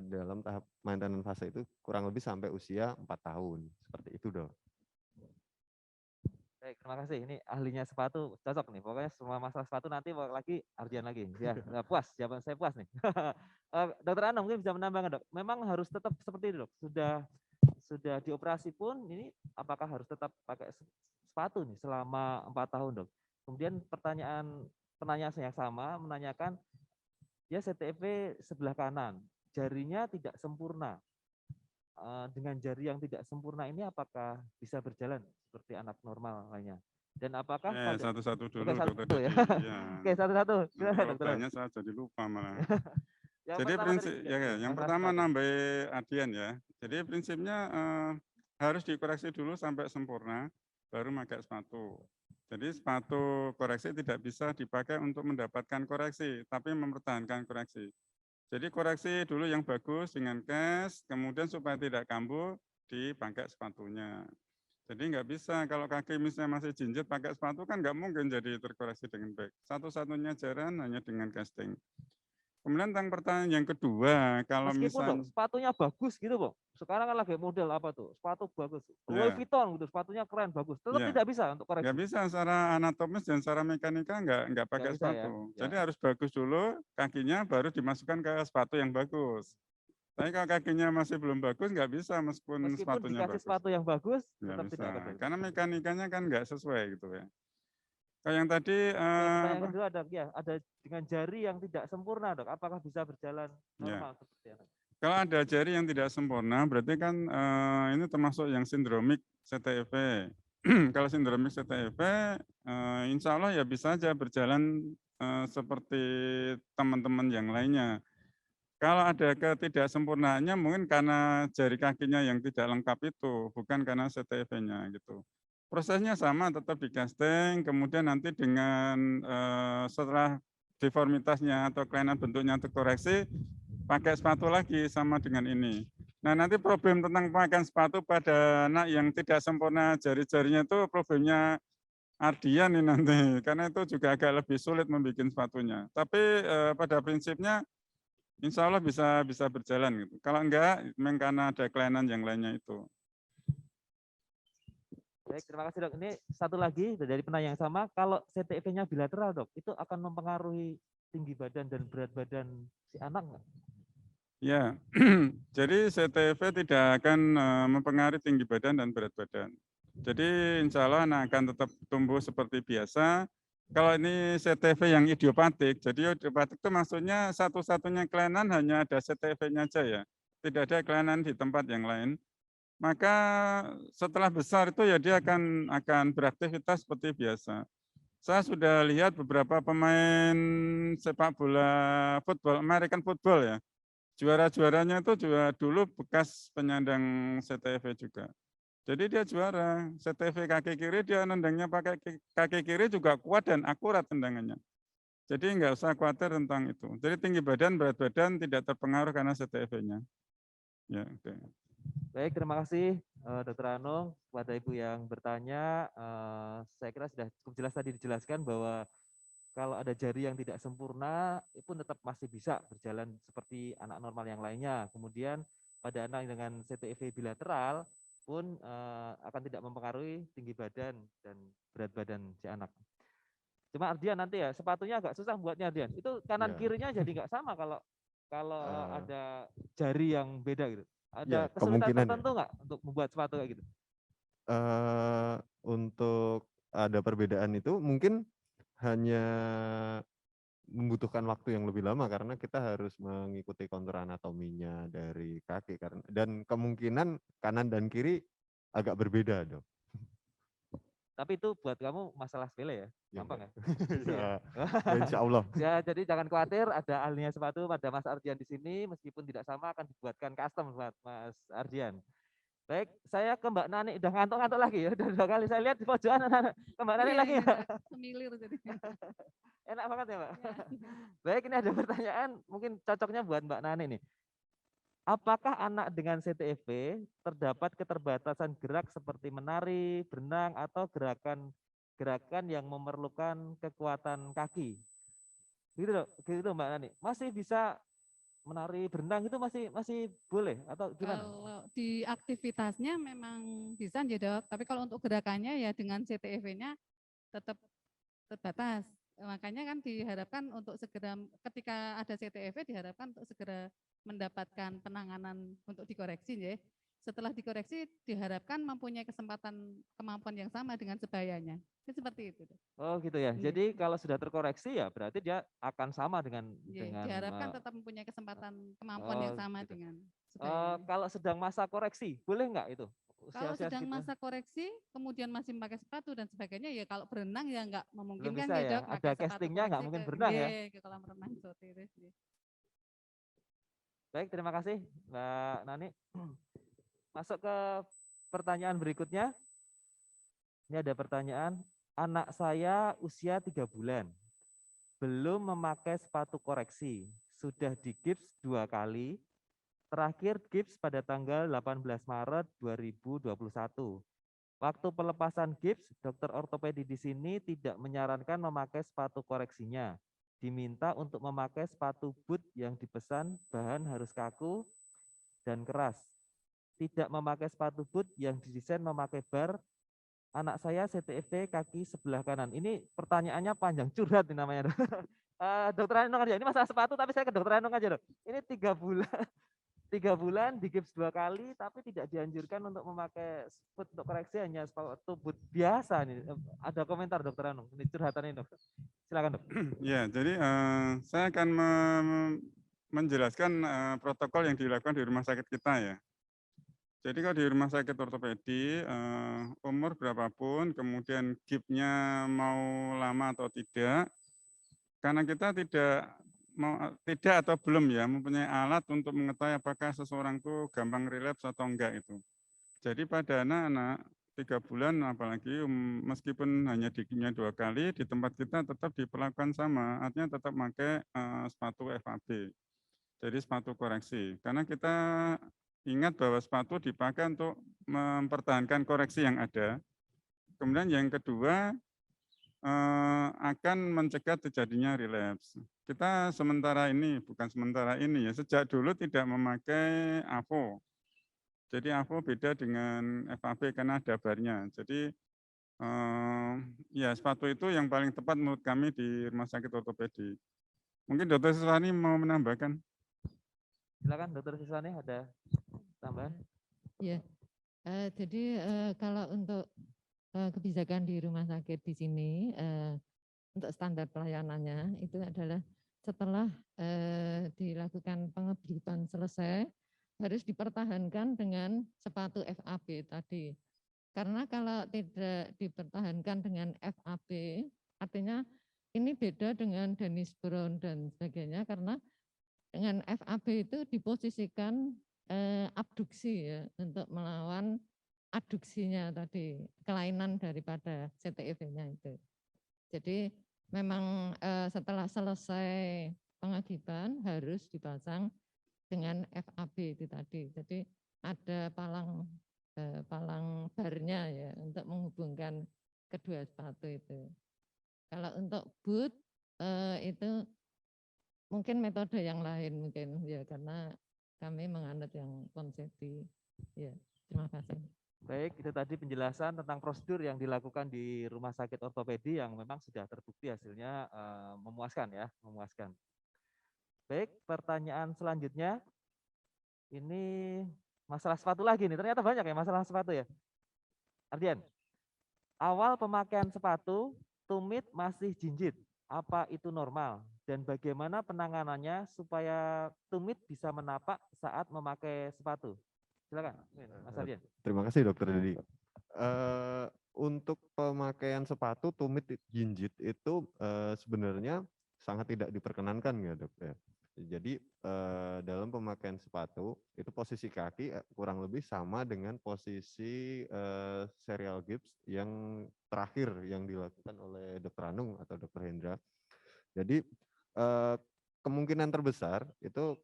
dalam tahap maintenance fase itu kurang lebih sampai usia 4 tahun. Seperti itu, Dok. Baik, terima kasih. Ini ahlinya sepatu cocok nih. Pokoknya semua masalah sepatu nanti lagi Ardian lagi. Ya, puas. Jawaban saya puas nih. Dokter Anang mungkin bisa menambahkan, Dok. Memang harus tetap seperti itu, Dok. Sudah dioperasi pun ini apakah harus tetap pakai sepatu nih selama 4 tahun, Dok? Kemudian penanyaan yang sama menanyakan ya CTEV sebelah kanan, jarinya tidak sempurna. Dengan jari yang tidak sempurna ini apakah bisa berjalan seperti anak normal lainnya? Dan apakah satu-satu dulu, satu ya? Ya. Oke, satu-satu. Banyak saya jadi lupa malah. Jadi prinsip yang pertama nambah Ardian ya. Jadi prinsipnya harus dikoreksi dulu sampai sempurna, baru pakai sepatu. Jadi sepatu koreksi tidak bisa dipakai untuk mendapatkan koreksi, tapi mempertahankan koreksi. Jadi koreksi dulu yang bagus dengan cast, kemudian supaya tidak kambuh dipakai sepatunya. Jadi nggak bisa kalau kaki misalnya masih jinjit pakai sepatu kan nggak mungkin jadi terkoreksi dengan baik. Satu-satunya jalan hanya dengan casting. Kemudian tentang pertanyaan yang kedua, kalau misalnya sepatunya bagus gitu, Bang. Sekarang kan lagi model apa tuh? Sepatu bagus. Louis Vuitton gitu, sepatunya keren bagus. Tetap tidak bisa untuk koreksi. Nggak bisa secara anatomis dan secara mekanika nggak pakai sepatu. Ya. Jadi harus bagus dulu kakinya baru dimasukkan ke sepatu yang bagus. Tapi kalau kakinya masih belum bagus nggak bisa meskipun sepatunya bagus. Sepatu yang bagus tetap bisa. Karena mekanikanya kan nggak sesuai gitu ya. Kalau yang tadi pertanyaan kedua ada dengan jari yang tidak sempurna, Dok. Apakah bisa berjalan normal seperti apa? Kalau ada jari yang tidak sempurna, berarti kan ini termasuk yang sindromik CTEV. Kalau sindromik CTEV, insya Allah ya bisa aja berjalan seperti teman-teman yang lainnya. Kalau ada ketidaksempurnaannya mungkin karena jari kakinya yang tidak lengkap itu, bukan karena CTEV-nya gitu. Prosesnya sama, tetap di casting, kemudian nanti dengan setelah deformitasnya atau kelainan bentuknya terkoreksi, pakai sepatu lagi sama dengan ini. Nah nanti problem tentang pemakaian sepatu pada anak yang tidak sempurna jari-jarinya itu problemnya Ardian ini nanti, karena itu juga agak lebih sulit membuat sepatunya. Tapi pada prinsipnya insya Allah bisa berjalan gitu. Kalau enggak, memang karena ada kelainan yang lainnya itu. Baik, terima kasih dok. Ini satu lagi dari penanya yang sama, kalau CTV-nya bilateral dok, itu akan mempengaruhi tinggi badan dan berat badan si anak nggak? Ya, jadi CTV tidak akan mempengaruhi tinggi badan dan berat badan. Jadi insya Allah anak akan tetap tumbuh seperti biasa. Kalau ini CTV yang idiopatik, jadi idiopatik itu maksudnya satu-satunya kelainan hanya ada CTV-nya aja ya. Tidak ada kelainan di tempat yang lain. Maka setelah besar itu ya dia akan beraktivitas seperti biasa. Saya sudah lihat beberapa pemain sepak bola football, American football ya. Juara-juaranya itu juga dulu bekas penyandang CTV juga. Jadi dia juara, CTV kaki kiri dia nendangnya pakai kaki kiri juga kuat dan akurat tendangannya. Jadi nggak usah khawatir tentang itu. Jadi tinggi badan, berat badan tidak terpengaruh karena CTV-nya. Ya, oke. Baik, terima kasih Dr. Anung. Kepada Ibu yang bertanya, saya kira sudah cukup jelas tadi dijelaskan bahwa kalau ada jari yang tidak sempurna, itu pun tetap masih bisa berjalan seperti anak normal yang lainnya. Kemudian pada anak dengan CTV bilateral pun akan tidak mempengaruhi tinggi badan dan berat badan si anak. Cuma Ardian nanti ya, sepatunya agak susah buatnya Ardian. Itu kanan kirinya jadi nggak sama kalau ada jari yang beda gitu. Ada kesulitan tertentu nggak untuk membuat sepatu kayak gitu? Untuk ada perbedaan itu mungkin hanya membutuhkan waktu yang lebih lama karena kita harus mengikuti kontur anatominya dari kaki dan kemungkinan kanan dan kiri agak berbeda dong. Tapi itu buat kamu masalah sepele ya, gampang ya? Ya, insya Allah. Ya, jadi jangan khawatir, ada ahlinya sepatu pada Mas Ardian di sini, meskipun tidak sama akan dibuatkan custom buat Mas Ardian. Baik, saya ke Mbak Nani, udah ngantuk-ngantuk lagi ya, udah 2 kali saya lihat di pojokan ke Mbak Nani lagi ya. Semilir jadi. Enak banget ya Mbak. Baik, ini ada pertanyaan, mungkin cocoknya buat Mbak Nani nih. Apakah anak dengan CTV terdapat keterbatasan gerak seperti menari, berenang, atau gerakan yang memerlukan kekuatan kaki? Gitu Mbak Nani. Masih bisa menari, berenang itu masih boleh atau gimana? Kalau di aktivitasnya memang bisa ya dok, tapi kalau untuk gerakannya ya dengan CTV-nya tetap terbatas. Makanya kan diharapkan untuk segera ketika ada CTV diharapkan untuk segera mendapatkan penanganan untuk dikoreksi ya. Setelah dikoreksi diharapkan mempunyai kemampuan yang sama dengan sebayanya. Seperti itu. Oh gitu ya. Jadi kalau sudah terkoreksi ya berarti dia akan sama dengan diharapkan tetap mempunyai kemampuan yang sama gitu. Dengan sebayanya. Kalau sedang masa koreksi boleh nggak itu? Kalau sedang masa koreksi, kemudian masih memakai sepatu dan sebagainya, ya kalau berenang ya nggak memungkinkan ya, Dok. Ada castingnya nggak mungkin berenang ya? Ke kolam renang seperti itu. Baik, terima kasih Mbak Nani. Masuk ke pertanyaan berikutnya. Ini ada pertanyaan, anak saya usia 3 bulan, belum memakai sepatu koreksi, sudah digips 2 kali, terakhir gips pada tanggal 18 Maret 2021. Waktu pelepasan gips, dokter ortopedi di sini tidak menyarankan memakai sepatu koreksinya. Diminta untuk memakai sepatu boot yang dipesan bahan harus kaku dan keras. Tidak memakai sepatu boot yang didesain memakai bar. Anak saya CTV kaki sebelah kanan. Ini pertanyaannya panjang, curhat ini namanya. Dokter Anung aja, ini masalah sepatu tapi saya ke dokter Anung aja. Ini 3 bulan. 3 bulan digips 2 kali tapi tidak dianjurkan untuk memakai boot untuk koreksi, hanya sepatu boot biasa nih. Ada komentar dokter Anung, ini curhatan ini dok. Silakan dok. Ya, jadi saya akan menjelaskan protokol yang dilakukan di rumah sakit kita ya. Jadi kalau di rumah sakit ortopedi umur berapapun, kemudian gipsnya mau lama atau tidak, karena kita tidak atau belum ya mempunyai alat untuk mengetahui apakah seseorang itu gampang relapse atau enggak itu. Jadi pada anak-anak 3 bulan apalagi meskipun hanya digipsnya 2 kali, di tempat kita tetap diperlakukan sama, artinya tetap pakai sepatu FAB. Jadi sepatu koreksi. Karena kita ingat bahwa sepatu dipakai untuk mempertahankan koreksi yang ada. Kemudian yang kedua, akan mencegah terjadinya relapse. Kita bukan sementara ini ya, sejak dulu tidak memakai AVO. Jadi AVO beda dengan FAB karena ada barnya. Jadi ya sepatu itu yang paling tepat menurut kami di Rumah Sakit Ortopedi. Mungkin Dokter Siswani mau menambahkan. Silakan Dokter Siswani, ada tambahan? Ya, jadi kalau untuk kebijakan di rumah sakit di sini untuk standar pelayanannya itu adalah setelah dilakukan pengebriefan selesai harus dipertahankan dengan sepatu FAB tadi. Karena kalau tidak dipertahankan dengan FAB, artinya ini beda dengan Dennis Brown dan sebagainya, karena dengan FAB itu diposisikan abduksi ya, untuk melawan adduksinya tadi, kelainan daripada CTEV-nya itu. Jadi memang setelah selesai pengagiban harus dipasang dengan FAB itu tadi. Jadi ada palang barnya ya untuk menghubungkan kedua sepatu itu. Kalau untuk boot itu mungkin metode yang lain mungkin ya, karena kami menganut yang konsepsi. Ya, terima kasih. Baik, itu tadi penjelasan tentang prosedur yang dilakukan di Rumah Sakit Ortopedi yang memang sudah terbukti hasilnya memuaskan ya, memuaskan. Baik, pertanyaan selanjutnya ini masalah sepatu lagi nih. Ternyata banyak ya masalah sepatu ya. Ardian, awal pemakaian sepatu tumit masih jinjit. Apa itu normal? Dan bagaimana penanganannya supaya tumit bisa menapak saat memakai sepatu? Silakan, Mas Ardian. Terima kasih Dokter Dedi. Untuk pemakaian sepatu tumit jinjit itu sebenarnya sangat tidak diperkenankan ya Dok ya. Jadi dalam pemakaian sepatu itu posisi kaki kurang lebih sama dengan posisi serial gips yang terakhir yang dilakukan oleh Dr. Anung atau Dr. Hendra. Jadi kemungkinan terbesar itu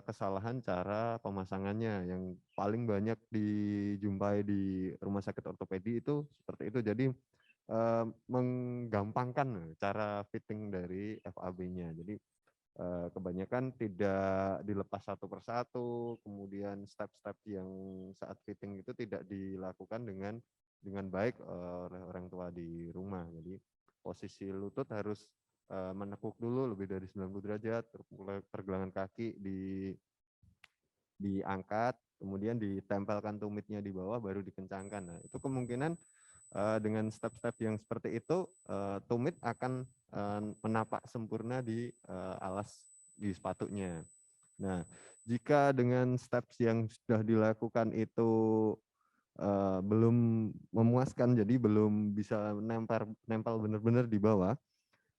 kesalahan cara pemasangannya yang paling banyak dijumpai di rumah sakit ortopedi itu seperti itu. Jadi menggampangkan cara fitting dari FAB-nya. Jadi kebanyakan tidak dilepas satu persatu, kemudian step-step yang saat fitting itu tidak dilakukan dengan baik oleh orang tua di rumah. Jadi posisi lutut harus menekuk dulu lebih dari 90 derajat, pergelangan kaki diangkat, kemudian ditempelkan tumitnya di bawah baru dikencangkan. Nah, itu kemungkinan dengan step-step yang seperti itu tumit akan menapak sempurna di alas di sepatunya. Nah, jika dengan steps yang sudah dilakukan itu belum memuaskan, jadi belum bisa nempel benar-benar di bawah,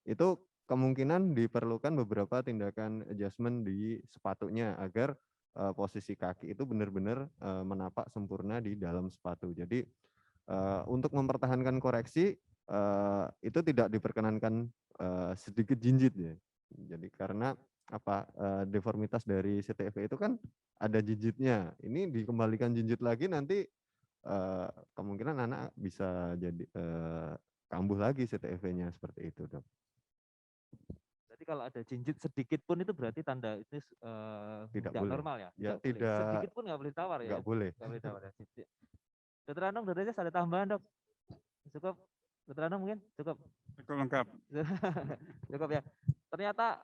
itu kemungkinan diperlukan beberapa tindakan adjustment di sepatunya agar posisi kaki itu benar-benar menapak sempurna di dalam sepatu. Jadi untuk mempertahankan koreksi itu tidak diperkenankan sedikit jinjit ya. Jadi karena deformitas dari CTEV itu kan ada jinjitnya. Ini dikembalikan jinjit lagi nanti kemungkinan anak bisa jadi kambuh lagi CTEV-nya seperti itu, Dok. Jadi kalau ada jinjit sedikit pun itu berarti tanda itu tidak normal ya? Ya, tidak. Boleh. Sedikit pun nggak boleh tawar ya? Nggak boleh. Nggak boleh tawar ya. Dokter Anung, Dokter Jas ada tambahan Dok? Cukup? Dokter Anung mungkin? Cukup? Cukup lengkap. Cukup ya. Ternyata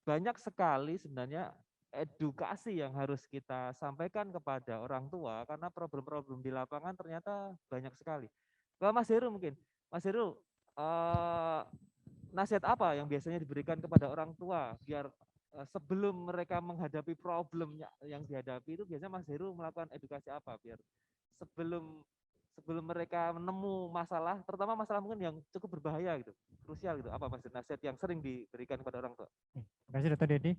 banyak sekali sebenarnya edukasi yang harus kita sampaikan kepada orang tua karena problem-problem di lapangan ternyata banyak sekali. Ke Mas Heru mungkin. Mas Heru, nasihat apa yang biasanya diberikan kepada orang tua biar sebelum mereka menghadapi problemnya yang dihadapi itu biasanya Mas Heru melakukan edukasi apa biar sebelum mereka menemu masalah, terutama masalah mungkin yang cukup berbahaya gitu, krusial gitu, apa Mas nasihat yang sering diberikan kepada orang tua? Terima kasih Dr. Dedi.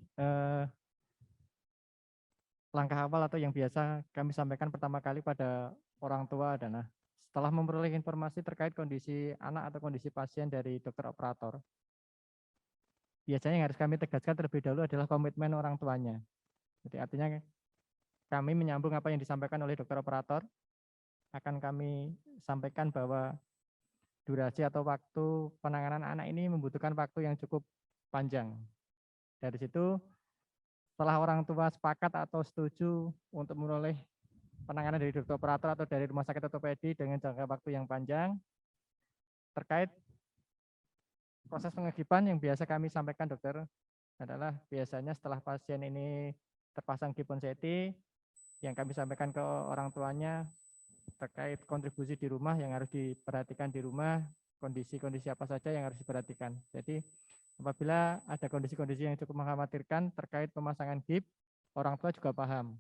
Langkah awal atau yang biasa kami sampaikan pertama kali pada orang tua adalah setelah memperoleh informasi terkait kondisi anak atau kondisi pasien dari dokter operator, biasanya yang harus kami tegaskan terlebih dahulu adalah komitmen orang tuanya. Jadi artinya kami menyambung apa yang disampaikan oleh dokter operator, akan kami sampaikan bahwa durasi atau waktu penanganan anak ini membutuhkan waktu yang cukup panjang. Dari situ, setelah orang tua sepakat atau setuju untuk memperoleh penanganan dari dokter operator atau dari rumah sakit ortopedi dengan jangka waktu yang panjang, terkait proses pengegipan yang biasa kami sampaikan dokter adalah biasanya setelah pasien ini terpasang gipon seti, yang kami sampaikan ke orang tuanya terkait kontribusi di rumah yang harus diperhatikan di rumah, kondisi-kondisi apa saja yang harus diperhatikan. Jadi apabila ada kondisi-kondisi yang cukup mengkhawatirkan terkait pemasangan gip, orang tua juga paham.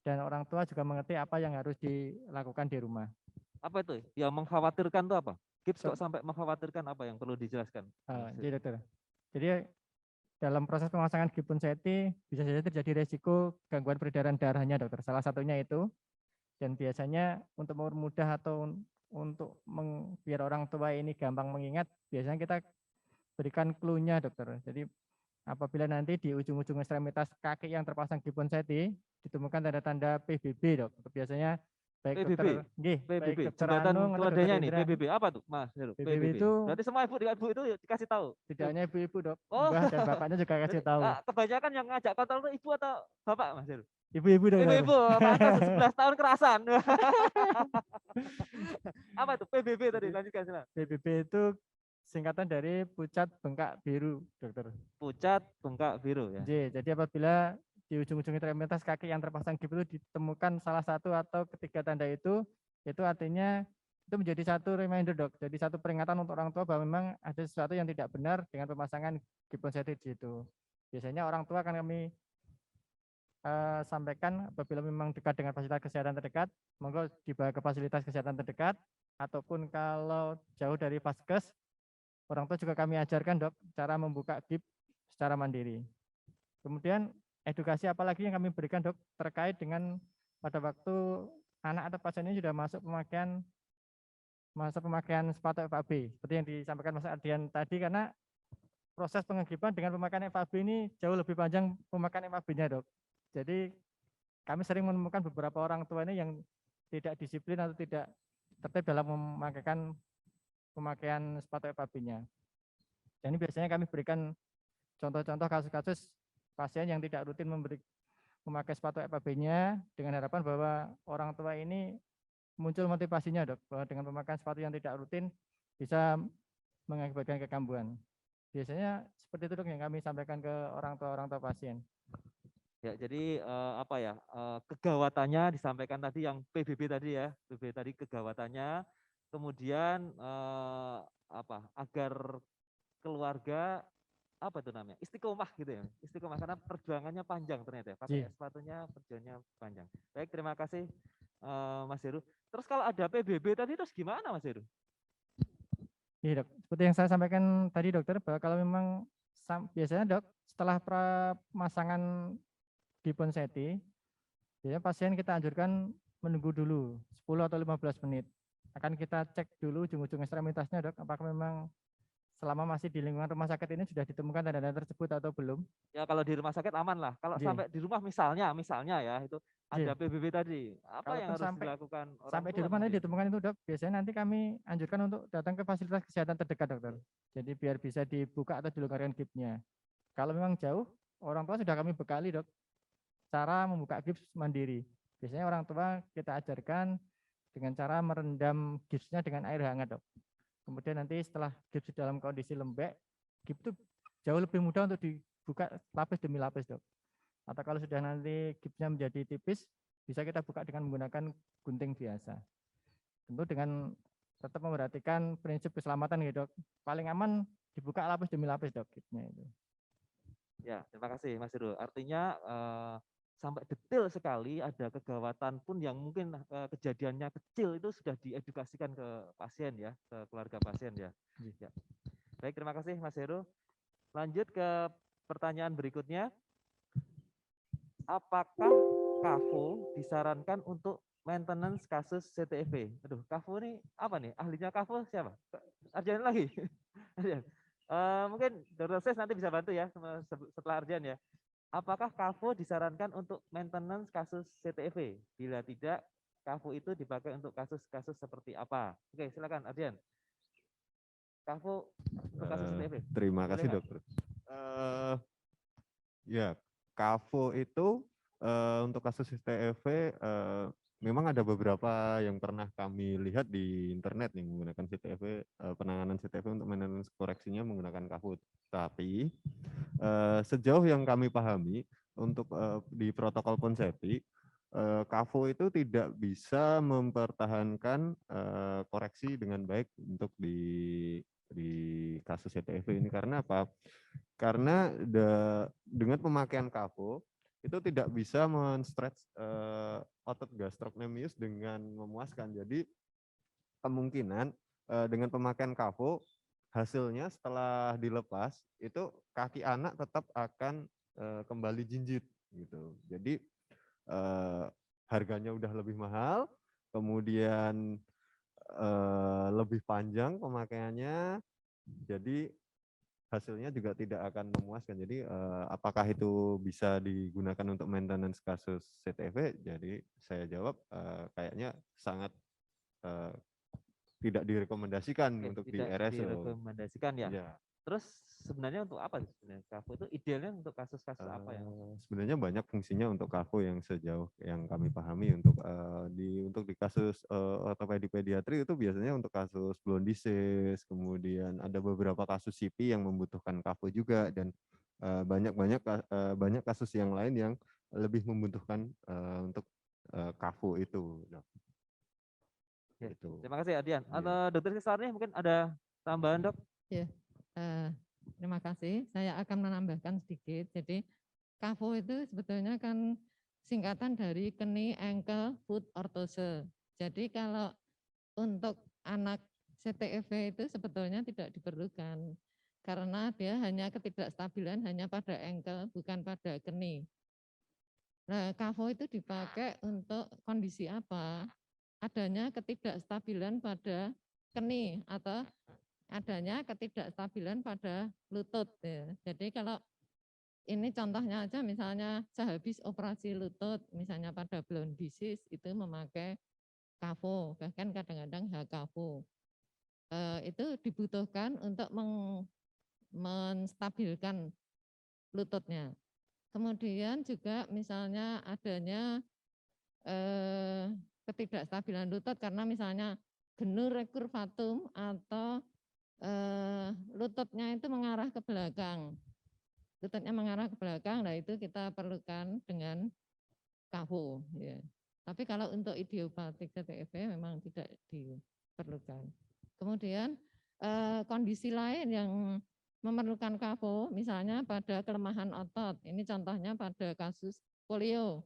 Dan orang tua juga mengerti apa yang harus dilakukan di rumah. Apa itu? Yang mengkhawatirkan itu apa? Gips kok sampai mengkhawatirkan, apa yang perlu dijelaskan? Jadi dokter. Jadi dalam proses pemasangan gipon seti bisa saja terjadi resiko gangguan peredaran darahnya dokter. Salah satunya itu. Dan biasanya untuk mempermudah atau untuk biar orang tua ini gampang mengingat, biasanya kita berikan clue-nya dokter. Jadi apabila nanti di ujung-ujung ekstremitas kaki yang terpasang gipon seti ditemukan tanda-tanda PBB dok. Biasanya baik PBB, dokter, baik PBB, dokter jembatan Anung atau keledainya dokter ini, Indra. PBB apa tuh, Mas Heru? PBB itu berarti semua ibu itu dikasih tahu. tidak hanya ibu-ibu dok, Oh, mbah dan bapaknya juga kasih tahu. Kebanyakan yang ngajak kontrol itu ibu atau bapak, Mas Heru? Ibu-ibu dok. Ibu-ibu, pantas 11 tahun kerasan. Apa tuh PBB tadi? Lanjutkan silakan. PBB itu singkatan dari pucat bengkak biru, dokter. Pucat bengkak biru ya. Jadi apabila di ujung-ujung ekstremitas kaki yang terpasang gip itu ditemukan salah satu atau ketiga tanda itu artinya itu menjadi satu reminder dok. Jadi satu peringatan untuk orang tua bahwa memang ada sesuatu yang tidak benar dengan pemasangan gipon seti di situ. Biasanya orang tua akan kami sampaikan apabila memang dekat dengan fasilitas kesehatan terdekat, monggo dibawa ke fasilitas kesehatan terdekat, ataupun kalau jauh dari vaskes, orang tua juga kami ajarkan dok cara membuka gip secara mandiri. Kemudian edukasi apalagi yang kami berikan dok terkait dengan pada waktu anak atau pasien ini sudah masuk pemakaian sepatu FAB seperti yang disampaikan Mas Ardian tadi, karena proses pengegipan dengan pemakaian FAB ini jauh lebih panjang pemakaian FAB-nya dok. Jadi kami sering menemukan beberapa orang tua ini yang tidak disiplin atau tidak tertib dalam pemakaian sepatu FAB-nya. Dan ini biasanya kami berikan contoh-contoh kasus-kasus pasien yang tidak rutin memakai sepatu FAB-nya dengan harapan bahwa orang tua ini muncul motivasinya dok, bahwa dengan pemakaian sepatu yang tidak rutin bisa mengakibatkan kekambuhan. Biasanya seperti itu dok yang kami sampaikan ke orang tua pasien. Ya, jadi kegawatannya disampaikan tadi yang PBB tadi ya, PBB tadi kegawatannya, kemudian agar keluarga istiqomah gitu ya, istiqomah karena perjuangannya panjang ternyata ya, pakai sepatunya perjuangannya panjang. Baik, terima kasih Mas Heru. Terus kalau ada PBB tadi terus gimana Mas Heru? Iya dok, seperti yang saya sampaikan tadi dokter, bahwa kalau memang biasanya dok setelah pemasangan gipon seti, biasanya pasien kita anjurkan menunggu dulu 10 atau 15 menit. Akan kita cek dulu ujung-ujung ekstremitasnya dok, apakah memang selama masih di lingkungan rumah sakit ini sudah ditemukan tanda-tanda tersebut atau belum. Ya kalau di rumah sakit aman lah. Kalau sampai di rumah misalnya ya itu ada PBB tadi, apa yang harus dilakukan orang sampai di rumah nanti ditemukan itu dok, biasanya nanti kami anjurkan untuk datang ke fasilitas kesehatan terdekat dokter. Jadi biar bisa dibuka atau dilonggarkan gipsnya. Kalau memang jauh, orang tua sudah kami bekali dok cara membuka gips mandiri. Biasanya orang tua kita ajarkan dengan cara merendam gipsnya dengan air hangat dok. Kemudian nanti setelah gips dalam kondisi lembek, gips itu jauh lebih mudah untuk dibuka lapis demi lapis dok. Atau kalau sudah nanti gipsnya menjadi tipis, bisa kita buka dengan menggunakan gunting biasa. Tentu dengan tetap memperhatikan prinsip keselamatan gitu dok. Paling aman dibuka lapis demi lapis dok gipsnya itu. Ya, terima kasih Mas Heru. Artinya sampai detail sekali, ada kegawatan pun yang mungkin kejadiannya kecil itu sudah diedukasikan ke pasien ya, ke keluarga pasien ya. Ya. Baik, terima kasih Mas Heru. Lanjut ke pertanyaan berikutnya. Apakah KAFO disarankan untuk maintenance kasus CTEV? Aduh, KAFO ini apa nih? Ahlinya KAFO siapa? Arjan lagi. Mungkin Dr. Ses nanti bisa bantu ya setelah Arjan ya. Apakah KAFO disarankan untuk maintenance kasus CTEV? Bila tidak, KAFO itu dipakai untuk kasus-kasus seperti apa? Oke, silakan Arjan. Kafo untuk kasus CTV? Terima Boleh kasih nggak? dokter. Ya, Kafo itu untuk kasus CTV memang ada beberapa yang pernah kami lihat di internet yang menggunakan CTV, penanganan CTV untuk maintenance koreksinya menggunakan Kafo. Tapi sejauh yang kami pahami untuk di protokol Ponseti, Kafo itu tidak bisa mempertahankan koreksi dengan baik untuk di kasus CTV ini. Karena apa? Karena dengan pemakaian Kafo itu tidak bisa men-stretch otot gastrocnemius dengan memuaskan. Jadi kemungkinan dengan pemakaian Kafo hasilnya setelah dilepas itu kaki anak tetap akan kembali jinjit gitu. Jadi harganya udah lebih mahal, kemudian lebih panjang pemakaiannya, jadi hasilnya juga tidak akan memuaskan. Jadi apakah itu bisa digunakan untuk maintenance kasus CTV? Jadi saya jawab kayaknya sangat tidak direkomendasikan untuk di Tidak RSO. direkomendasikan ya. Ya. Terus sebenarnya untuk apa sih sebenarnya Kafo itu idealnya untuk kasus-kasus apa yang? Sebenarnya banyak fungsinya untuk Kafo yang sejauh yang kami pahami untuk di kasus ortopedi pediatri itu biasanya untuk kasus blondisis, kemudian ada beberapa kasus CP yang membutuhkan Kafo juga, dan banyak kasus yang lain yang lebih membutuhkan untuk Kafo itu. Ya, Itu. terima kasih Adian. Iya. Atau Dokter Sisarni mungkin ada tambahan dok? Ya, terima kasih. Saya akan menambahkan sedikit. Jadi Kafo itu sebetulnya kan singkatan dari knee, ankle, foot orthose. Jadi kalau untuk anak CTEV itu sebetulnya tidak diperlukan karena dia hanya ketidakstabilan hanya pada ankle bukan pada knee. Nah, Kafo itu dipakai untuk kondisi apa? Adanya ketidakstabilan pada knee atau adanya ketidakstabilan pada lutut. Ya. Jadi kalau ini contohnya aja misalnya sehabis operasi lutut, misalnya pada blondisis itu memakai Kafo, bahkan kadang-kadang H-Kafo. Itu dibutuhkan untuk menstabilkan lututnya. Kemudian juga misalnya adanya ketidakstabilan lutut karena misalnya genur recurvatum atau lututnya itu mengarah ke belakang. Lututnya mengarah ke belakang, nah itu kita perlukan dengan Kafo. Ya. Tapi kalau untuk idiopatik CTEV memang tidak diperlukan. Kemudian kondisi lain yang memerlukan Kafo, misalnya pada kelemahan otot. Ini contohnya pada kasus polio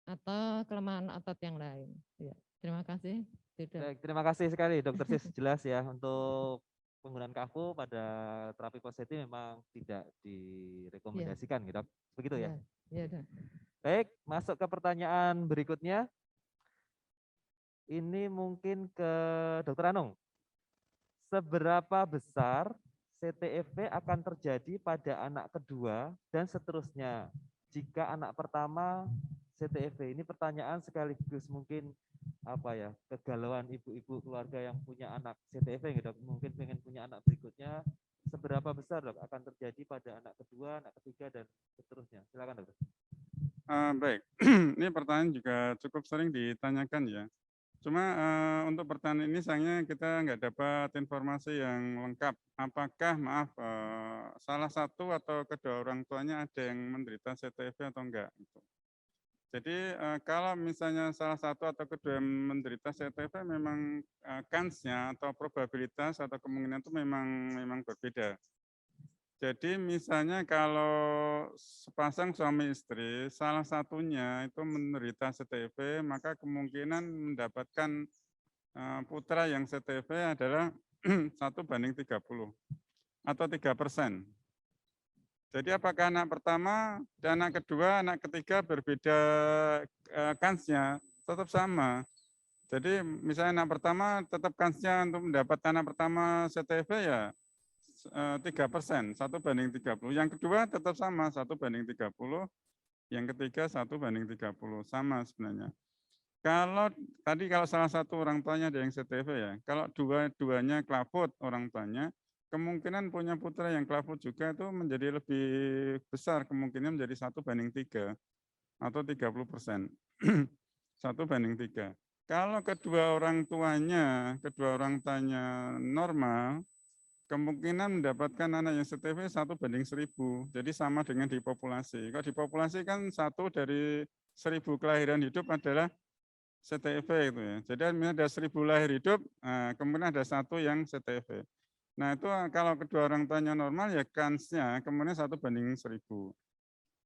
atau kelemahan otot yang lain. Ya, terima kasih. Baik, terima kasih sekali Dokter Sis, jelas ya untuk penggunaan Kafo pada terapi Ponseti memang tidak direkomendasikan gitu. Begitu ya? Iya. Baik, masuk ke pertanyaan berikutnya. Ini mungkin ke Dokter Anung. Seberapa besar CTEV akan terjadi pada anak kedua dan seterusnya jika anak pertama CTEV? Ini pertanyaan sekaligus mungkin apa ya, kegalauan ibu-ibu keluarga yang punya anak CTEV gitu, mungkin pengen punya anak berikutnya. Seberapa besar dok akan terjadi pada anak kedua, anak ketiga dan seterusnya? Silakan dokter. Baik, ini pertanyaan juga cukup sering ditanyakan ya. Cuma untuk pertanyaan ini sayangnya kita nggak dapat informasi yang lengkap. Apakah salah satu atau kedua orang tuanya ada yang menderita CTEV atau enggak? Gitu. Jadi kalau misalnya salah satu atau kedua yang menderita CTEV memang kansnya atau probabilitas atau kemungkinan itu memang berbeda. Jadi misalnya kalau sepasang suami istri, salah satunya itu menderita CTEV, maka kemungkinan mendapatkan putra yang CTEV adalah 1:30 atau 3%. Jadi apakah anak pertama dan anak kedua, anak ketiga berbeda kansnya? Tetap sama. Jadi misalnya anak pertama tetap kansnya untuk mendapat anak pertama CTEV ya 3%, 1:30. Yang kedua tetap sama, 1:30. Yang ketiga 1:30, sama sebenarnya. Kalau tadi kalau salah satu orang tuanya ada yang CTV ya, kalau dua-duanya kelaput orang tuanya, kemungkinan punya putra yang kelaput juga itu menjadi lebih besar, kemungkinan menjadi 1:3 atau 30%. 1:3. Kalau kedua orang tuanya normal, kemungkinan mendapatkan anak yang CTV 1:1000. Jadi sama dengan di populasi. Kalau di populasi kan 1 dari 1000 kelahiran hidup adalah CTV itu ya. Jadi ada 1000 lahir hidup, kemudian ada 1 yang CTV. Nah itu kalau kedua orang tuanya normal ya kansnya kemudian 1:1000.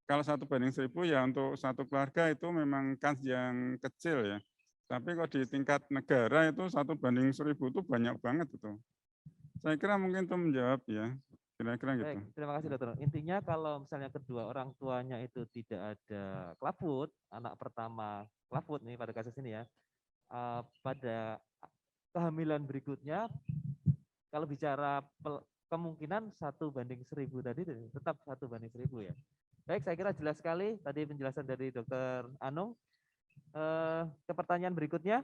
Kalau 1:1000 ya untuk satu keluarga itu memang kans yang kecil ya. Tapi kalau di tingkat negara itu 1:1000 itu banyak banget itu. Saya kira mungkin itu menjawab ya. Kira-kira gitu. Baik, terima kasih dokter. Intinya kalau misalnya kedua orang tuanya itu tidak ada kelaput, anak pertama kelaput nih pada kasus ini ya, pada kehamilan berikutnya, kalau bicara kemungkinan 1:1000 tadi tetap 1:1000 ya. Baik, saya kira jelas sekali tadi penjelasan dari Dokter Anung. Ke pertanyaan berikutnya,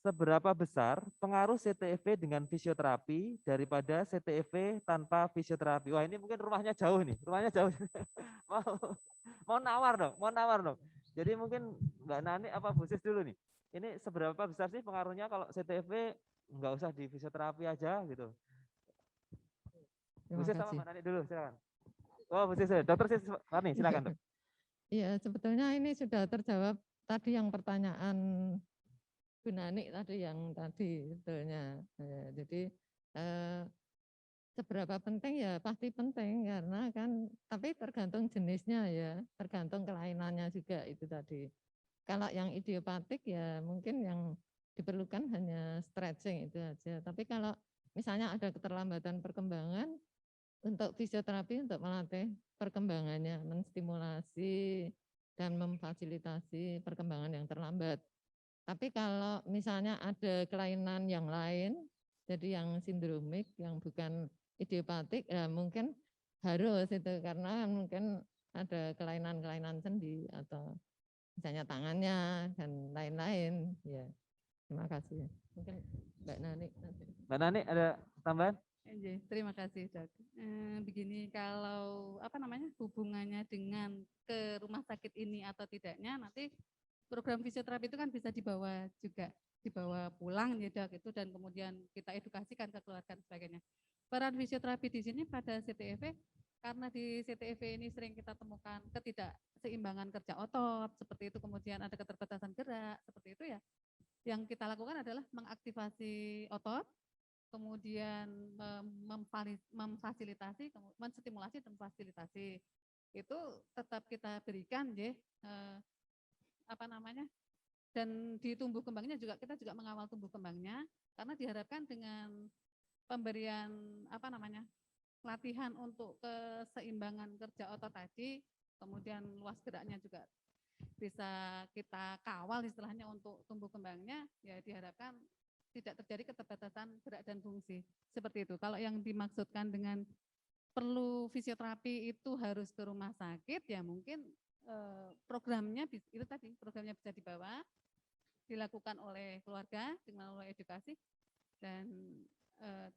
seberapa besar pengaruh CTV dengan fisioterapi daripada CTV tanpa fisioterapi? Wah ini mungkin rumahnya jauh nih, rumahnya jauh. mau nawar dong. Jadi mungkin Mbak Nani apa Bu Sis dulu nih. Ini seberapa besar sih pengaruhnya kalau CTV nggak usah di fisioterapi aja gitu. Bu Sis sama Mbak Nani dulu, silakan. Oh Bu Sis, Dokter Sis Nani silakan dok. Iya sebetulnya ini sudah terjawab tadi yang pertanyaan Bu Nani tadi yang tadi sebetulnya. Jadi seberapa penting ya pasti penting karena kan tapi tergantung jenisnya ya, tergantung kelainannya juga itu tadi. Kalau yang idiopatik ya mungkin yang diperlukan hanya stretching itu aja. Tapi kalau misalnya ada keterlambatan perkembangan untuk fisioterapi untuk melatih perkembangannya, menstimulasi dan memfasilitasi perkembangan yang terlambat. Tapi kalau misalnya ada kelainan yang lain, jadi yang sindromik, yang bukan idiopatik, ya mungkin harus itu karena mungkin ada kelainan-kelainan sendi atau misalnya tangannya dan lain-lain. Ya, terima kasih. Mungkin Mbak Nani. Mbak Nani ada tambahan? Terima kasih dok. Begini kalau hubungannya dengan ke rumah sakit ini atau tidaknya nanti program fisioterapi itu kan bisa dibawa pulang ya dok itu dan kemudian kita edukasikan ke keluarga dan sebagainya. Peran fisioterapi di sini pada CTV karena di CTV ini sering kita temukan ketidakseimbangan kerja otot seperti itu kemudian ada keterbatasan gerak seperti itu ya. Yang kita lakukan adalah mengaktifasi otot kemudian memfasilitasi, menstimulasi dan fasilitasi itu tetap kita berikan dan di tumbuh kembangnya juga kita juga mengawal tumbuh kembangnya karena diharapkan dengan pemberian latihan untuk keseimbangan kerja otot tadi kemudian luas geraknya juga bisa kita kawal istilahnya untuk tumbuh kembangnya ya diharapkan tidak terjadi keterbatasan gerak dan fungsi seperti itu. Kalau yang dimaksudkan dengan perlu fisioterapi itu harus ke rumah sakit ya mungkin programnya itu tadi programnya bisa dibawa dilakukan oleh keluarga dengan oleh edukasi dan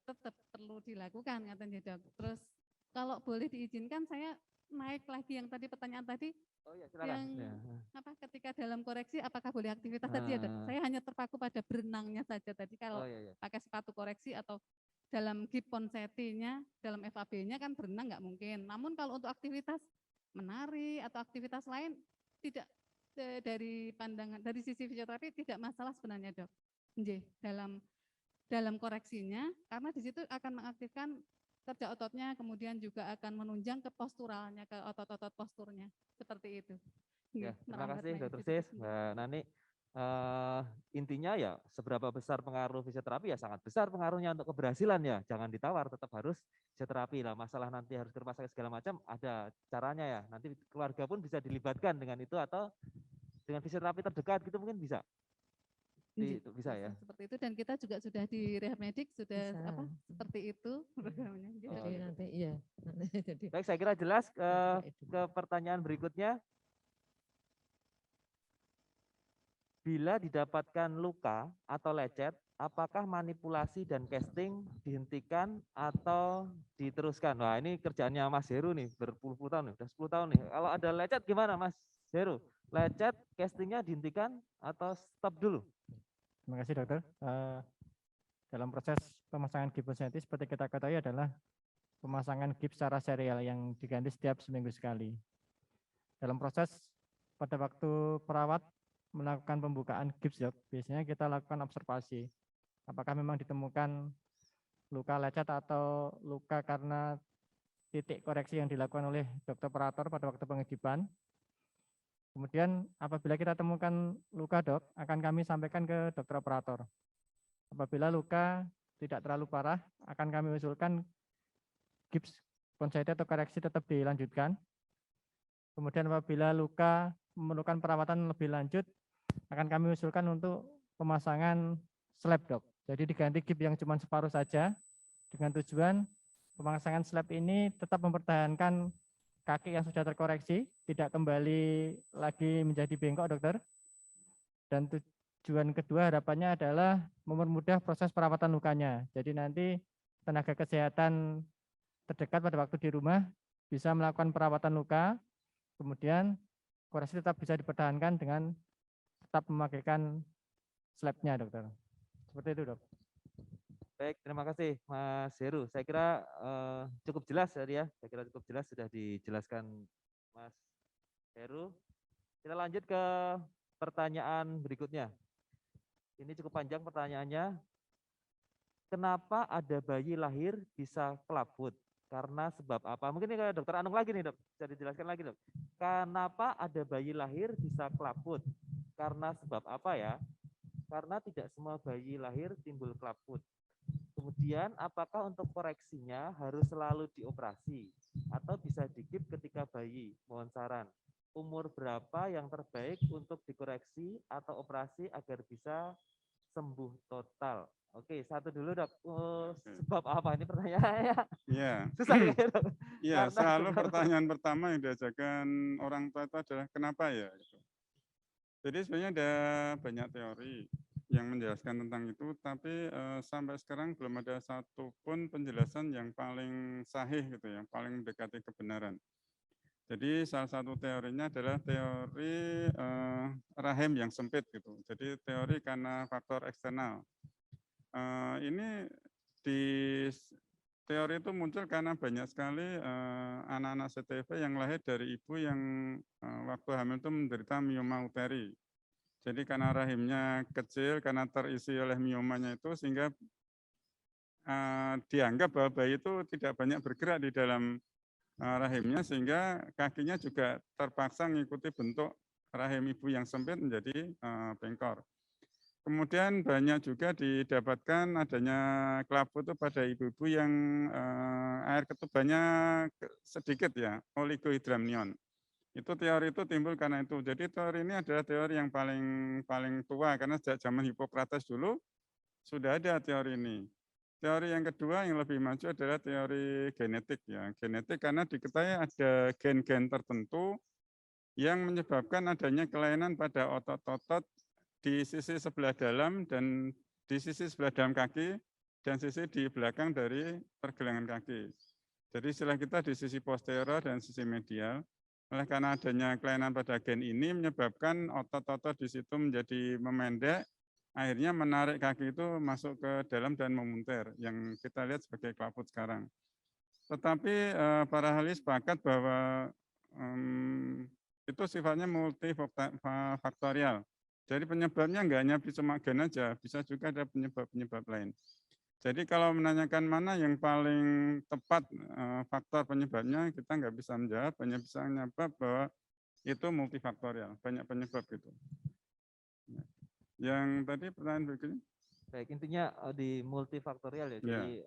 tetap perlu dilakukan katanya dok. Terus kalau boleh diizinkan saya naik lagi yang tadi pertanyaan tadi yang ketika dalam koreksi apakah boleh aktivitas tadi ya dok? Saya hanya terpaku pada berenangnya saja tadi kalau pakai sepatu koreksi atau dalam Gibbon-Seti-nya, dalam FAB-nya kan berenang nggak mungkin. Namun kalau untuk aktivitas menari atau aktivitas lain tidak dari pandangan dari sisi fisioterapi tidak masalah sebenarnya dok. Dalam koreksinya karena di situ akan mengaktifkan kerja ototnya kemudian juga akan menunjang ke posturalnya ke otot-otot posturnya seperti itu. Ya, terima kasih Dr. Sis, Mbak Nani. Intinya ya seberapa besar pengaruh fisioterapi ya sangat besar pengaruhnya untuk keberhasilan ya jangan ditawar tetap harus fisioterapi lah masalah nanti harus ke rumah sakit segala macam ada caranya ya nanti keluarga pun bisa dilibatkan dengan itu atau dengan fisioterapi terdekat gitu mungkin bisa bisa ya seperti itu dan kita juga sudah di Rehab Medik sudah seperti itu programnya nanti iya baik saya kira jelas ke pertanyaan berikutnya. Bila didapatkan luka atau lecet, apakah manipulasi dan casting dihentikan atau diteruskan? Wah, ini kerjaannya Mas Heru nih, berpuluh-puluh tahun nih, udah 10 tahun nih. Kalau ada lecet gimana Mas Heru? Lecet, castingnya dihentikan atau stop dulu? Terima kasih dokter. Dalam proses pemasangan gips ponsetti seperti kita ketahui adalah pemasangan gips secara serial yang diganti setiap seminggu sekali. Dalam proses pada waktu perawat melakukan pembukaan gips, biasanya kita lakukan observasi. Apakah memang ditemukan luka lecet atau luka karena titik koreksi yang dilakukan oleh dokter operator pada waktu pengegipan. Kemudian apabila kita temukan luka dok, akan kami sampaikan ke dokter operator. Apabila luka tidak terlalu parah, akan kami usulkan gips ponsetti atau koreksi tetap dilanjutkan. Kemudian apabila luka memerlukan perawatan lebih lanjut, akan kami usulkan untuk pemasangan slab dok. Jadi diganti gips yang cuma separuh saja, dengan tujuan pemasangan slab ini tetap mempertahankan kaki yang sudah terkoreksi, tidak kembali lagi menjadi bengkok dokter. Dan tujuan kedua harapannya adalah mempermudah proses perawatan lukanya. Jadi nanti tenaga kesehatan terdekat pada waktu di rumah bisa melakukan perawatan luka, kemudian koreksi tetap bisa dipertahankan dengan tetap memakaikan slabnya dokter. Seperti itu dok. Baik, terima kasih Mas Heru. Saya kira cukup jelas tadi ya. Saya kira cukup jelas sudah dijelaskan Mas Heru. Kita lanjut ke pertanyaan berikutnya. Ini cukup panjang pertanyaannya. Kenapa ada bayi lahir bisa kelaput? Karena sebab apa? Mungkin ini ke dokter Anung lagi nih dok. Bisa dijelaskan lagi dok. Kenapa ada bayi lahir bisa kelaput? Karena sebab apa ya? Karena tidak semua bayi lahir timbul kelaput. Kemudian apakah untuk koreksinya harus selalu dioperasi atau bisa digip ketika bayi? Mohon saran. Umur berapa yang terbaik untuk dikoreksi atau operasi agar bisa sembuh total? Oke, satu dulu dok. Sebab apa ini pertanyaannya? Iya. Susah ya dok. Iya, Karena selalu sebab- pertanyaan pertama yang diajarkan orang tua itu adalah kenapa ya? Jadi sebenarnya ada banyak teori yang menjelaskan tentang itu, tapi sampai sekarang belum ada satupun penjelasan yang paling sahih gitu ya, paling mendekati kebenaran. Jadi salah satu teorinya adalah teori rahim yang sempit gitu. Jadi teori karena faktor eksternal. Ini di teori itu muncul karena banyak sekali anak-anak CTV yang lahir dari ibu yang waktu hamil itu menderita mioma uteri. Jadi karena rahimnya kecil, karena terisi oleh miomanya itu, sehingga dianggap bahwa bayi itu tidak banyak bergerak di dalam rahimnya, sehingga kakinya juga terpaksa mengikuti bentuk rahim ibu yang sempit menjadi bengkor. Kemudian banyak juga didapatkan adanya kelaput itu pada ibu-ibu yang air ketubannya sedikit ya, oligohidramnion. Itu teori itu timbul karena itu. Jadi teori ini adalah teori yang paling tua karena sejak zaman Hippocrates dulu sudah ada teori ini. Teori yang kedua yang lebih maju adalah teori genetik ya. Genetik karena diketahui ada gen-gen tertentu yang menyebabkan adanya kelainan pada otot-otot di sisi sebelah dalam dan di sisi sebelah dalam kaki dan sisi di belakang dari pergelangan kaki. Jadi istilah kita di sisi posterior dan sisi medial. Oleh karena adanya kelainan pada gen ini menyebabkan otot-otot di situ menjadi memendek, akhirnya menarik kaki itu masuk ke dalam dan memuntir, yang kita lihat sebagai kelaput sekarang. Tetapi para ahli sepakat bahwa itu sifatnya multifaktorial. Jadi penyebabnya enggak hanya cuma gen aja, bisa juga ada penyebab-penyebab lain. Jadi kalau menanyakan mana yang paling tepat faktor penyebabnya, kita nggak bisa menjawab, hanya bisa menyebab bahwa itu multifaktorial, banyak penyebab gitu. Yang tadi pertanyaan berikutnya? Baik, intinya di multifaktorial ya. Jadi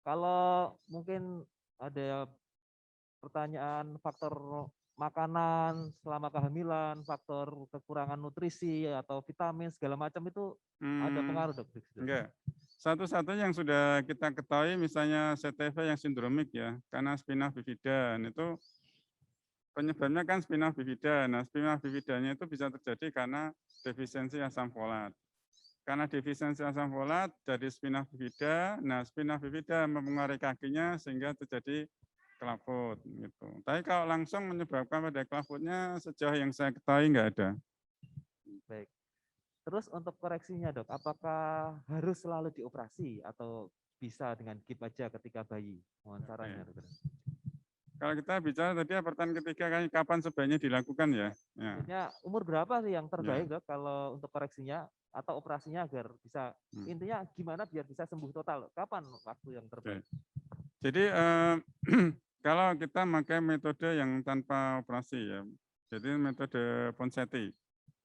kalau mungkin ada pertanyaan faktor makanan selama kehamilan, faktor kekurangan nutrisi atau vitamin segala macam itu ada pengaruh dok? Enggak. Satu-satunya yang sudah kita ketahui misalnya CTV yang sindromik ya, karena spina bifida itu penyebabnya kan spina bifida. Nah, spina bifidanya itu bisa terjadi karena defisiensi asam folat. Karena defisiensi asam folat dari spina bifida, nah spina bifida mempengaruhi kakinya sehingga terjadi clubfoot gitu. Tapi kalau langsung menyebabkan pada clubfootnya sejauh yang saya ketahui nggak ada. Baik. Terus untuk koreksinya dok, apakah harus selalu dioperasi atau bisa dengan GIP aja ketika bayi? Mohon sarannya dokter. Kalau kita bicara tadi pertanyaan ketiga kapan sebaiknya dilakukan ya? Maksudnya umur berapa sih yang terbaik dok kalau untuk koreksinya atau operasinya agar bisa intinya gimana biar bisa sembuh total? Kapan waktu yang terbaik? Jadi kalau kita pakai metode yang tanpa operasi ya, jadi metode Ponseti.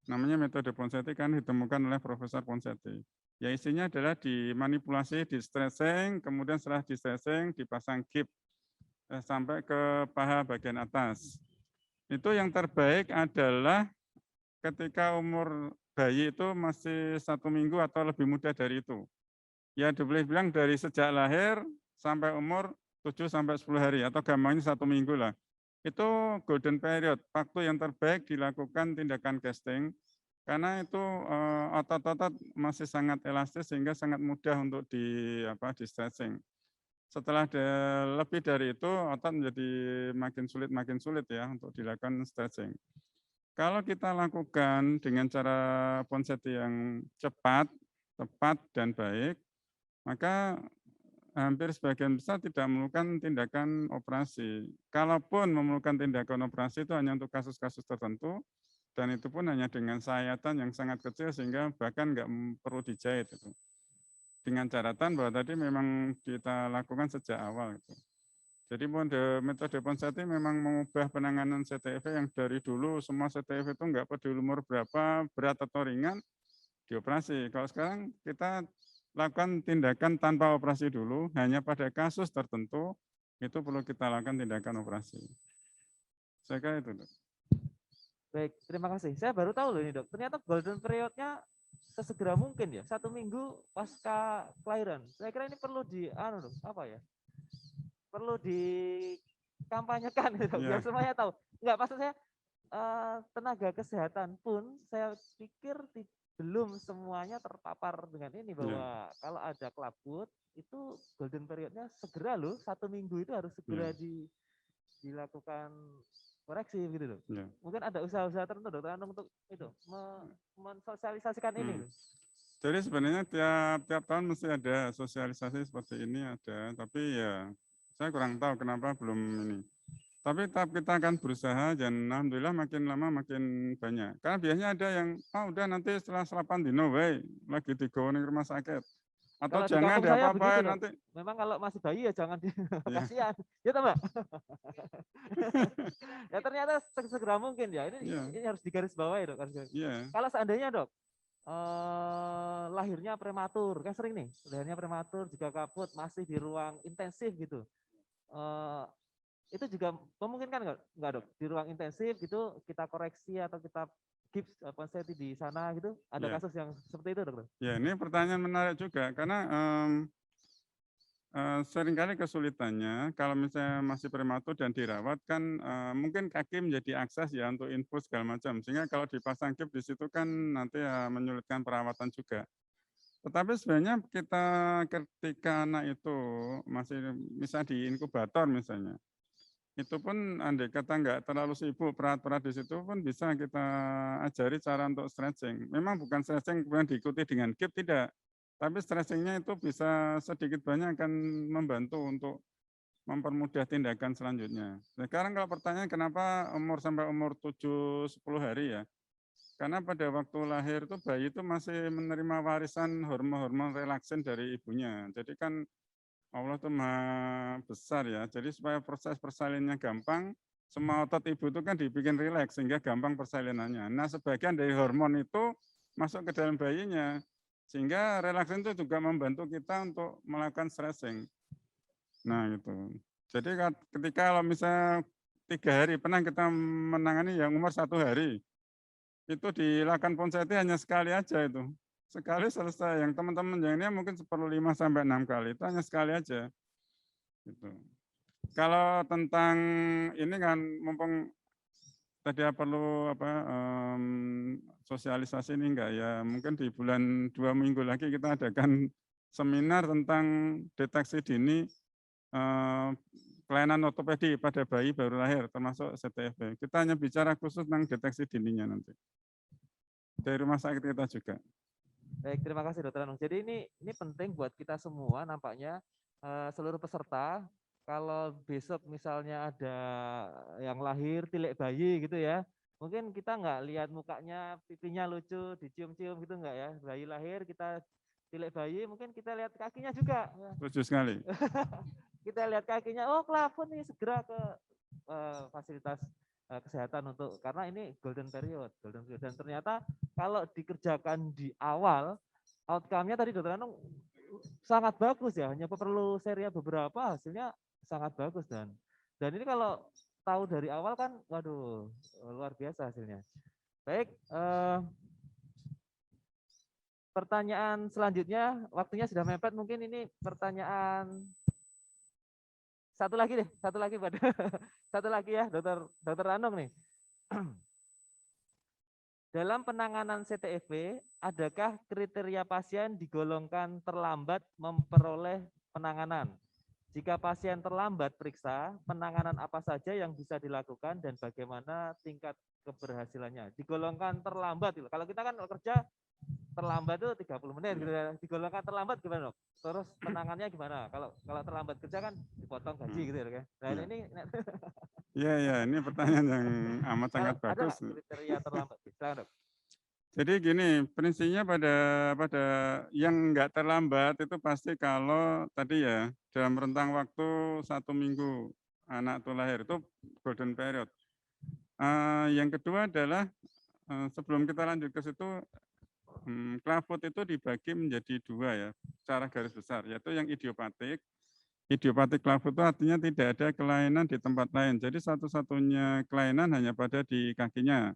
Namanya metode Ponseti kan ditemukan oleh Profesor Ponseti. Ya isinya adalah dimanipulasi, di stretching, kemudian setelah di stretching dipasang GIP sampai ke paha bagian atas. Itu yang terbaik adalah ketika umur bayi itu masih 1 minggu atau lebih muda dari itu. Ya boleh bilang dari sejak lahir sampai umur 7 sampai 10 hari atau gampangnya 1 minggu lah. Itu golden period, waktu yang terbaik dilakukan tindakan casting karena itu otot-otot masih sangat elastis sehingga sangat mudah untuk di stretching. Setelah lebih dari itu otot menjadi makin sulit ya untuk dilakukan stretching. Kalau kita lakukan dengan cara Ponseti yang cepat, tepat, dan baik, maka hampir sebagian besar tidak memerlukan tindakan operasi. Kalaupun memerlukan tindakan operasi itu hanya untuk kasus-kasus tertentu, dan itu pun hanya dengan sayatan yang sangat kecil sehingga bahkan nggak perlu dijahit itu. Dengan catatan bahwa tadi memang kita lakukan sejak awal itu. Jadi metode Ponseti memang mengubah penanganan CTIV yang dari dulu semua CTIV itu nggak peduli umur berapa, berat atau ringan, dioperasi. Kalau sekarang kita lakukan tindakan tanpa operasi dulu, hanya pada kasus tertentu, itu perlu kita lakukan tindakan operasi. Saya kira itu, dok. Baik, terima kasih. Saya baru tahu loh ini dok, ternyata golden periodnya sesegera mungkin ya, 1 minggu pasca kelahiran. Saya kira ini perlu perlu dikampanyekan gitu, biar semuanya tahu. Enggak, maksud saya tenaga kesehatan pun saya pikir belum semuanya terpapar dengan ini bahwa kalau ada clubfoot itu golden periodnya segera loh, 1 minggu itu harus segera dilakukan koreksi gitu loh. Mungkin ada usaha-usaha tertentu dokter untuk itu mensosialisasikan ini. Jadi sebenarnya tiap tahun mesti ada sosialisasi seperti ini ada, tapi ya saya kurang tahu kenapa belum ini. Tapi tetap kita akan berusaha dan alhamdulillah makin lama makin banyak. Karena biasanya ada yang udah nanti setelah 8 dino lagi digawa di rumah sakit. Atau kalau jangan ada apa-apa nanti. Memang kalau masih bayi ya jangan kasihan. Ya toh, Mbak? Ya ternyata segera mungkin ya. Ini harus digarisbawahi dok. Kalau seandainya dok lahirnya prematur, kan sering nih lahirnya prematur juga kaput masih di ruang intensif gitu. Itu juga memungkinkan nggak dok di ruang intensif gitu kita koreksi atau kita gips Ponseti di sana gitu, ada kasus yang seperti itu dokter? Ya ini pertanyaan menarik juga karena seringkali kesulitannya kalau misalnya masih prematur dan dirawat kan mungkin kaki menjadi akses ya untuk infus segala macam sehingga kalau dipasang gips di situ kan nanti menyulitkan perawatan juga. Tetapi sebenarnya kita ketika anak itu masih misalnya di inkubator misalnya, itu pun andai kata nggak terlalu sibuk perat-perat di situ pun bisa kita ajari cara untuk stretching. Memang bukan stretching kemudian diikuti dengan GIP, tidak. Tapi stretchingnya itu bisa sedikit banyak akan membantu untuk mempermudah tindakan selanjutnya. Sekarang kalau pertanyaan kenapa umur sampai umur 7-10 hari ya? Karena pada waktu lahir itu bayi itu masih menerima warisan hormon-hormon relaksin dari ibunya. Jadi kan Allah itu maha besar ya, jadi supaya proses persalinannya gampang, semua otot ibu itu kan dibikin rileks sehingga gampang persalinannya. Nah sebagian dari hormon itu masuk ke dalam bayinya, sehingga relaksin itu juga membantu kita untuk melakukan stretching. Nah gitu. Jadi ketika kalau misalnya 3 hari, pernah kita menangani yang umur 1 hari, itu dilakukan Ponseti hanya sekali aja itu. Sekali selesai. Yang teman-teman yang ini mungkin perlu 5-6 kali. Itu hanya sekali aja. Gitu. Kalau tentang ini kan mumpung tadi perlu sosialisasi ini enggak ya? Mungkin di bulan 2 minggu lagi kita adakan seminar tentang deteksi dini kelainan ortopedi pada bayi baru lahir termasuk CTFV. Kita hanya bicara khusus tentang deteksi dininya nanti. Dari rumah sakit kita juga. Baik, terima kasih Dokter Anung. Jadi ini penting buat kita semua nampaknya seluruh peserta. Kalau besok misalnya ada yang lahir tilik bayi gitu ya, mungkin kita nggak lihat mukanya, pipinya lucu, dicium-cium gitu nggak ya. Bayi lahir kita tilik bayi, mungkin kita lihat kakinya juga. Lucu sekali. Kita lihat kakinya, oh kelafun nih, segera ke fasilitas kesehatan untuk, karena ini golden period. Dan ternyata kalau dikerjakan di awal, outcome-nya tadi Dokter Anung sangat bagus ya, hanya perlu serial beberapa, hasilnya sangat bagus. Dan ini kalau tahu dari awal kan, waduh, luar biasa hasilnya. Baik, pertanyaan selanjutnya, waktunya sudah mepet, mungkin ini pertanyaan satu lagi pada satu lagi ya, Dokter Anung nih. Dalam penanganan CTFV, adakah kriteria pasien digolongkan terlambat memperoleh penanganan? Jika pasien terlambat periksa, penanganan apa saja yang bisa dilakukan dan bagaimana tingkat keberhasilannya? Digolongkan terlambat, kalau kita kan kerja terlambat itu 30 menit gitu ya. Digolongkan terlambat gimana, Dok? Terus penanganannya gimana? Kalau terlambat kerja kan dipotong gaji gitu ya. Nah, ini ini pertanyaan yang amat sangat bagus. Ada kriteria terlambat. Silakan, Dok. Jadi gini, prinsipnya pada yang enggak terlambat itu pasti kalau tadi ya dalam rentang waktu 1 minggu anak itu lahir, itu golden period. Yang kedua adalah sebelum kita lanjut ke situ, klavut itu dibagi menjadi 2 ya, secara garis besar, yaitu yang idiopatik. Idiopatik klavut itu artinya tidak ada kelainan di tempat lain. Jadi satu-satunya kelainan hanya pada di kakinya.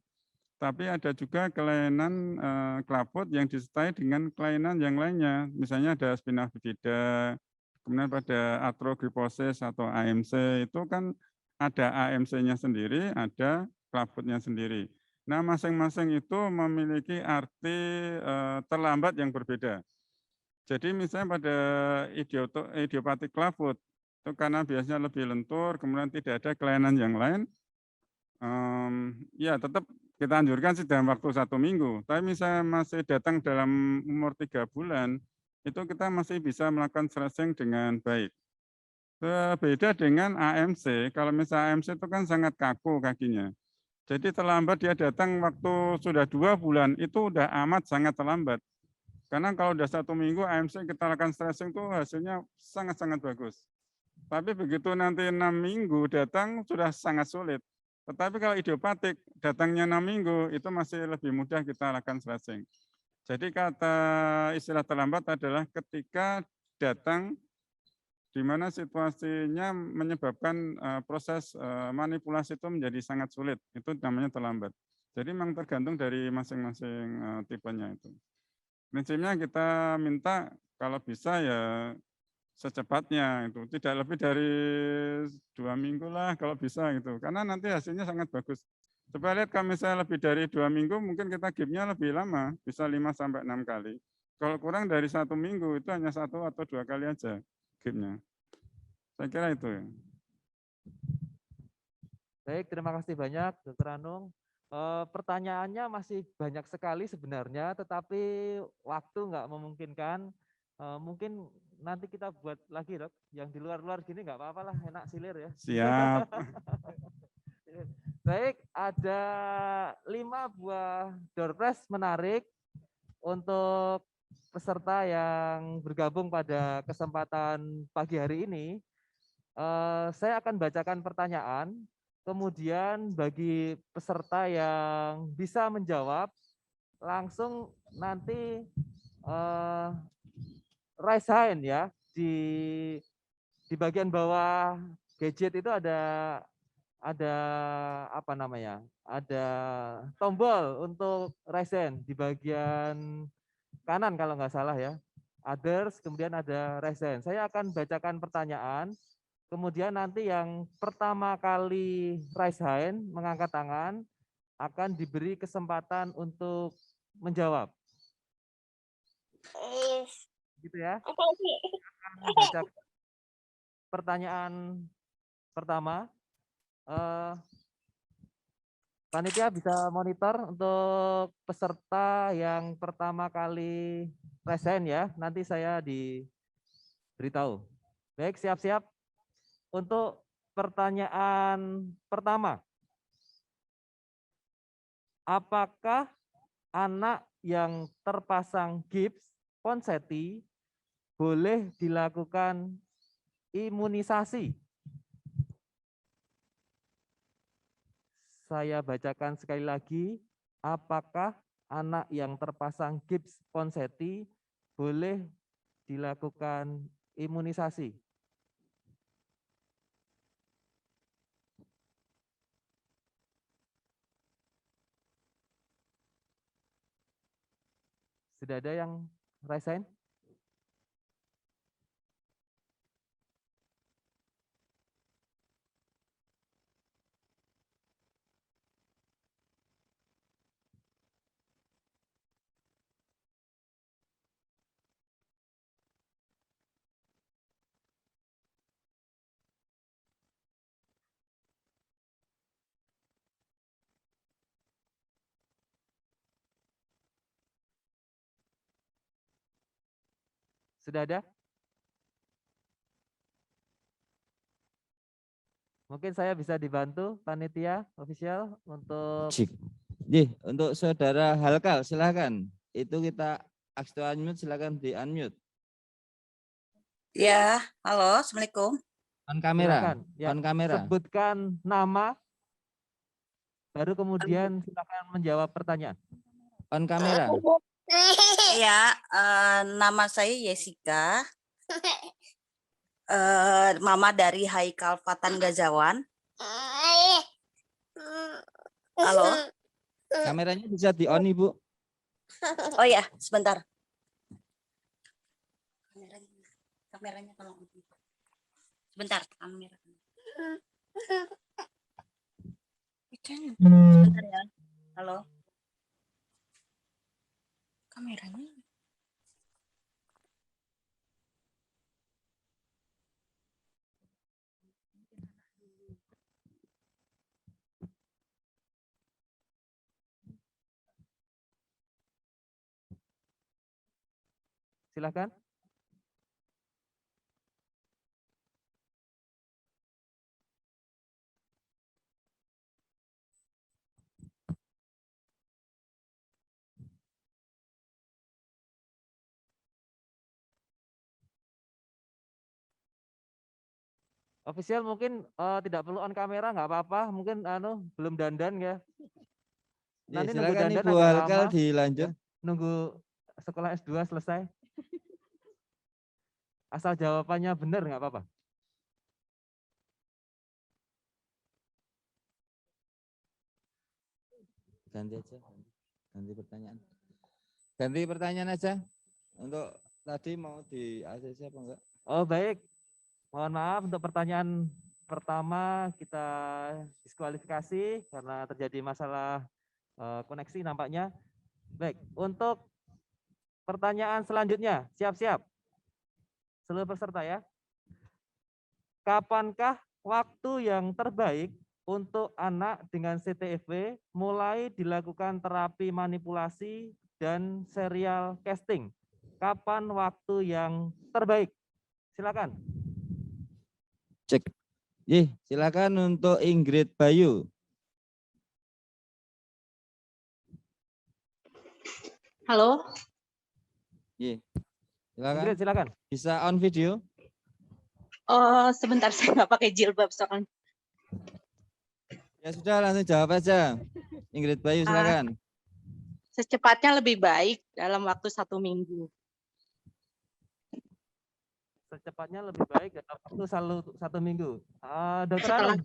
Tapi ada juga kelainan klavut yang disertai dengan kelainan yang lainnya. Misalnya ada spina bifida, kemudian pada arthrogryposis atau AMC, itu kan ada AMC-nya sendiri, ada klavutnya sendiri. Nah, masing-masing itu memiliki arti terlambat yang berbeda. Jadi misalnya pada idiopatik klavut, itu karena biasanya lebih lentur, kemudian tidak ada kelainan yang lain, ya tetap kita anjurkan sih dalam waktu 1 minggu. Tapi misalnya masih datang dalam umur 3 bulan, itu kita masih bisa melakukan stretching dengan baik. Beda dengan AMC, kalau misalnya AMC itu kan sangat kaku kakinya. Jadi terlambat dia datang waktu sudah 2 bulan, itu udah amat sangat terlambat. Karena kalau udah 1 minggu AMC kita lakukan stretching itu hasilnya sangat-sangat bagus. Tapi begitu nanti 6 minggu datang sudah sangat sulit. Tetapi kalau idiopatik datangnya 6 minggu itu masih lebih mudah kita lakukan stretching. Jadi kata istilah terlambat adalah ketika datang di mana situasinya menyebabkan proses manipulasi itu menjadi sangat sulit. Itu namanya terlambat. Jadi memang tergantung dari masing-masing tipenya itu. Prinsipnya kita minta kalau bisa ya secepatnya itu, tidak lebih dari 2 minggu lah kalau bisa gitu. Karena nanti hasilnya sangat bagus. Coba lihat kalau misalnya lebih dari 2 minggu mungkin kita gapnya lebih lama, bisa 5-6 kali. Kalau kurang dari 1 minggu itu hanya 1 atau 2 kali aja gapnya. Saya kira itu ya. Baik, terima kasih banyak Dr. Anung. Pertanyaannya masih banyak sekali sebenarnya, tetapi waktu nggak memungkinkan. Mungkin nanti kita buat lagi, Dok. Yang di luar-luar gini nggak apa-apa lah, enak silir ya. Siap. Baik, ada 5 buah door prize menarik untuk peserta yang bergabung pada kesempatan pagi hari ini. Saya akan bacakan pertanyaan, kemudian bagi peserta yang bisa menjawab, langsung nanti raise hand ya. Di bagian bawah gadget itu ada apa namanya? Ada tombol untuk raise hand di bagian kanan kalau nggak salah ya. Others, kemudian ada raise hand. Saya akan bacakan pertanyaan, kemudian nanti yang pertama kali raise hand, mengangkat tangan, akan diberi kesempatan untuk menjawab. Gitu ya. Akan baca pertanyaan pertama. Panitia bisa monitor untuk peserta yang pertama kali present ya. Nanti saya diberitahu. Baik, siap-siap. Untuk pertanyaan pertama. Apakah anak yang terpasang gips ponseti boleh dilakukan imunisasi? Saya bacakan sekali lagi, apakah anak yang terpasang gips ponseti boleh dilakukan imunisasi? Sudah ada yang raise hand? Sudah ada? Mungkin saya bisa dibantu panitia official untuk Untuk saudara Halkal silakan. Itu kita akses unmute, silakan di unmute. Ya, halo, assalamualaikum. On kamera. Silakan. Ya, On kamera. sebutkan nama, baru kemudian silakan menjawab pertanyaan. On kamera. Ya, nama saya Jessica. Mama dari Haikal Fatan Gazawan. Halo. Kameranya bisa di on, Ibu. Oh ya, sebentar. Kameranya tolong. Sebentar, kamera. Sebentar ya. Halo. Kameranya. Silakan. Official mungkin tidak perlu on kamera, nggak apa-apa. Mungkin belum dandan ya. Nanti nunggu Silakan dandan Ibu agak Halkal lama. dilanjut. Ya, nunggu sekolah S2 selesai. Asal jawabannya benar nggak apa-apa. Ganti aja, ganti pertanyaan. Ganti pertanyaan aja. Untuk tadi mau di ACC apa enggak? Oh baik, mohon maaf untuk pertanyaan pertama kita diskualifikasi karena terjadi masalah koneksi nampaknya. Baik, untuk pertanyaan selanjutnya, siap-siap. Seluruh peserta ya. Kapankah waktu yang terbaik untuk anak dengan CTFW mulai dilakukan terapi manipulasi dan serial casting? Kapan waktu yang terbaik? Silakan. Cek. Silakan untuk Ingrid Bayu. Halo. Silakan. Ingrid, silakan. Bisa on video? Oh, sebentar saya nggak pakai jilbab soalnya. Ya sudah, langsung jawab aja. Ingrid Bayu, silakan. Secepatnya lebih baik dalam waktu 1 minggu. Secepatnya lebih baik dalam waktu 1 minggu. Dokter Anu.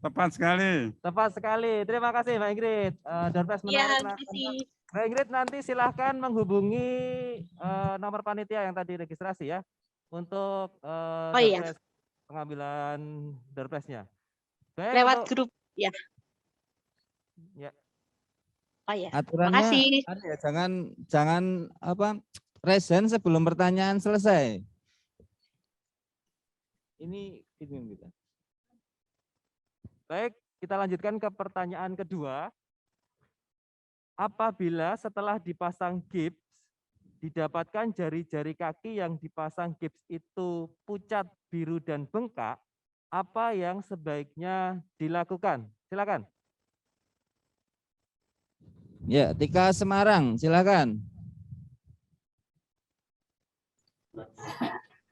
Tepat sekali. Tepat sekali. Terima kasih Mbak Ingrid. Dorpes Iya, menarik. makasih. Mbak Ingrid nanti silahkan menghubungi nomor panitia yang tadi registrasi ya untuk Dorpes pengambilan Dorpesnya. Baik, lewat grup ya. Ya. Oh ya, Aturannya makasih. ada ya, jangan apa resen sebelum pertanyaan selesai. Ini kita. Baik, kita lanjutkan ke pertanyaan kedua. Apabila setelah dipasang gips, didapatkan jari-jari kaki yang dipasang gips itu pucat, biru, dan bengkak, apa yang sebaiknya dilakukan? Silakan. Ya, Tika Semarang, silakan.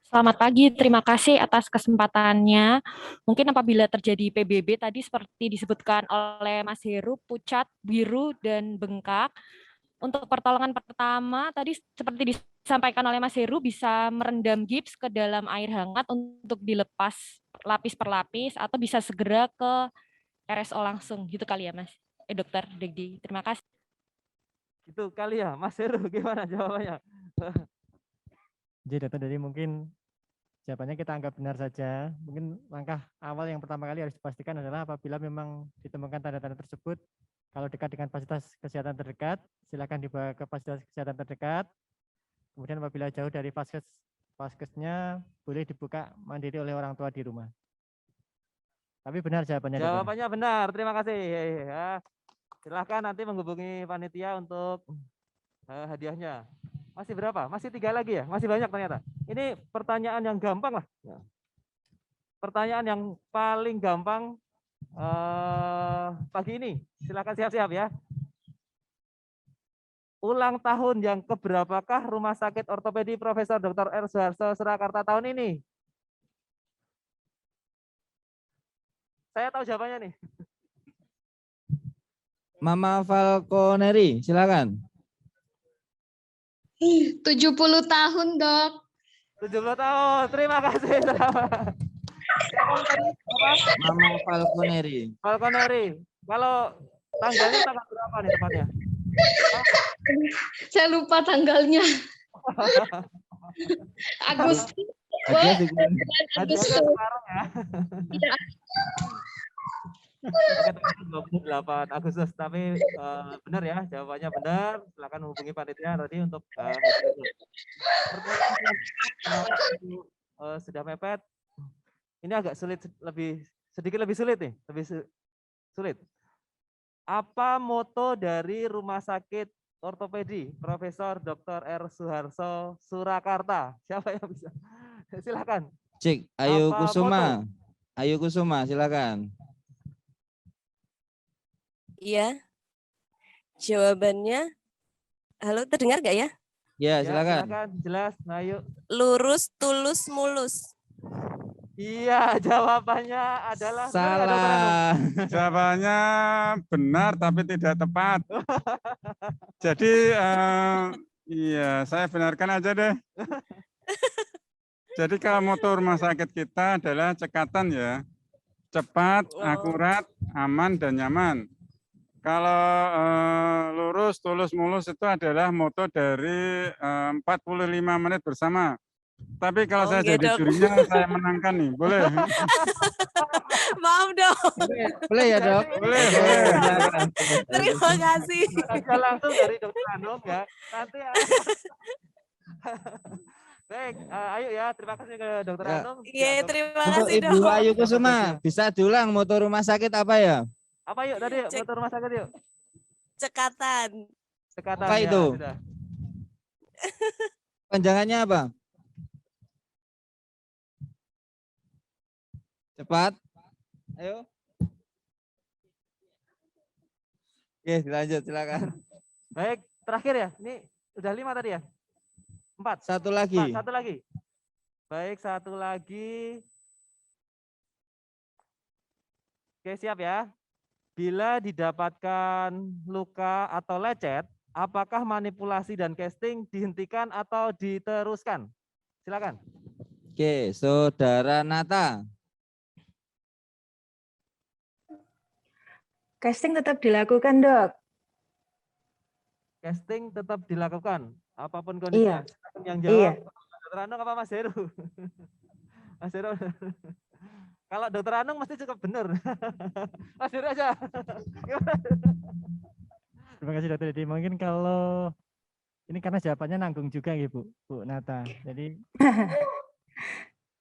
Selamat pagi, terima kasih atas kesempatannya. Mungkin apabila terjadi PBB tadi seperti disebutkan oleh Mas Heru, pucat, biru, dan bengkak. Untuk pertolongan pertama tadi seperti disampaikan oleh Mas Heru bisa merendam gips ke dalam air hangat untuk dilepas lapis per lapis atau bisa segera ke RSO langsung gitu kali ya Mas. Dokter Degdi, terima kasih. Itu kali ya, Mas Heru, gimana jawabannya? Jadi mungkin jawabannya kita anggap benar saja. Mungkin langkah awal yang pertama kali harus dipastikan adalah apabila memang ditemukan tanda-tanda tersebut, kalau dekat dengan fasilitas kesehatan terdekat, silakan dibawa ke fasilitas kesehatan terdekat. Kemudian apabila jauh dari vaskesnya, boleh dibuka mandiri oleh orang tua di rumah. Tapi benar jawabannya. Jawabannya benar, terima kasih. Ya. Silahkan nanti menghubungi panitia untuk hadiahnya. Masih berapa? Masih 3 lagi ya? Masih banyak ternyata. Ini pertanyaan yang gampang lah. Pertanyaan yang paling gampang pagi ini. Silakan siap-siap ya. Ulang tahun yang keberapakah Rumah Sakit Ortopedi Profesor Dr. R. Suharto Surakarta tahun ini? Saya tahu jawabannya nih. Mama Falconeri, silakan. 70 tahun, Dok. 70 tahun. Terima kasih. Mama Falconeri. Falconeri. Kalau tanggalnya tanggal berapa nih tepatnya? Saya lupa tanggalnya. Agustus. Agustus sekarang ya. 28 Agustus, tapi benar ya, jawabannya benar. Silakan hubungi panitia tadi untuk sudah mepet. Ini agak sulit, sedikit lebih sulit nih, sulit. Apa moto dari Rumah Sakit Ortopedi Profesor Dr. R. Suharto Surakarta? Siapa yang bisa? Silakan. Cik, Ayu Apa Kusuma. moto? Ayu Kusuma, silakan. Iya. Jawabannya, halo, terdengar nggak ya? Ya, Ya, silakan. silakan, jelas. Nah, yuk. Lurus, tulus, mulus. Iya, jawabannya adalah salah. Jawabannya benar tapi tidak tepat. Jadi iya, saya benarkan aja deh. Jadi kalau moto rumah sakit kita adalah cekatan ya. Cepat, akurat, aman, dan nyaman. Kalau lurus, tulus, mulus itu adalah moto dari 45 menit bersama. Tapi kalau saya jadi jurinya, saya menangkan nih, boleh? Maaf dong. Boleh ya, Dok? Boleh. Terima kasih. Bisa langsung dari Dokter Anung ya. Nanti baik, ayo ya, terima kasih ke Dokter Anung. Iya, terima Untuk kasih Ibu dok. Ayu Kusuma, bisa diulang moto rumah sakit apa ya? Apa yuk tadi moto rumah sakit yuk? Cekatan. Cekatan Apa ya, itu? sudah. Panjangannya apa? Cepat. Ayo. Oke, lanjut silakan. Baik, terakhir ya. Ini udah 5 tadi ya? 4. Satu lagi. 4, satu lagi. Baik, satu lagi. Oke, siap ya. Bila didapatkan luka atau lecet, apakah manipulasi dan casting dihentikan atau diteruskan? Silakan. Oke, Saudara Nata. Casting tetap dilakukan, Dok. Casting tetap dilakukan, apapun kondisinya. Iya. Silakan yang jawab. Iya. Dokter Anung apa Mas Heru? Mas Heru. Kalau dokter Anung mesti cukup benar. Mas Heru aja. Terima kasih dokter Dedi. Mungkin kalau ini karena jawabannya nanggung juga ya Bu Nata. Jadi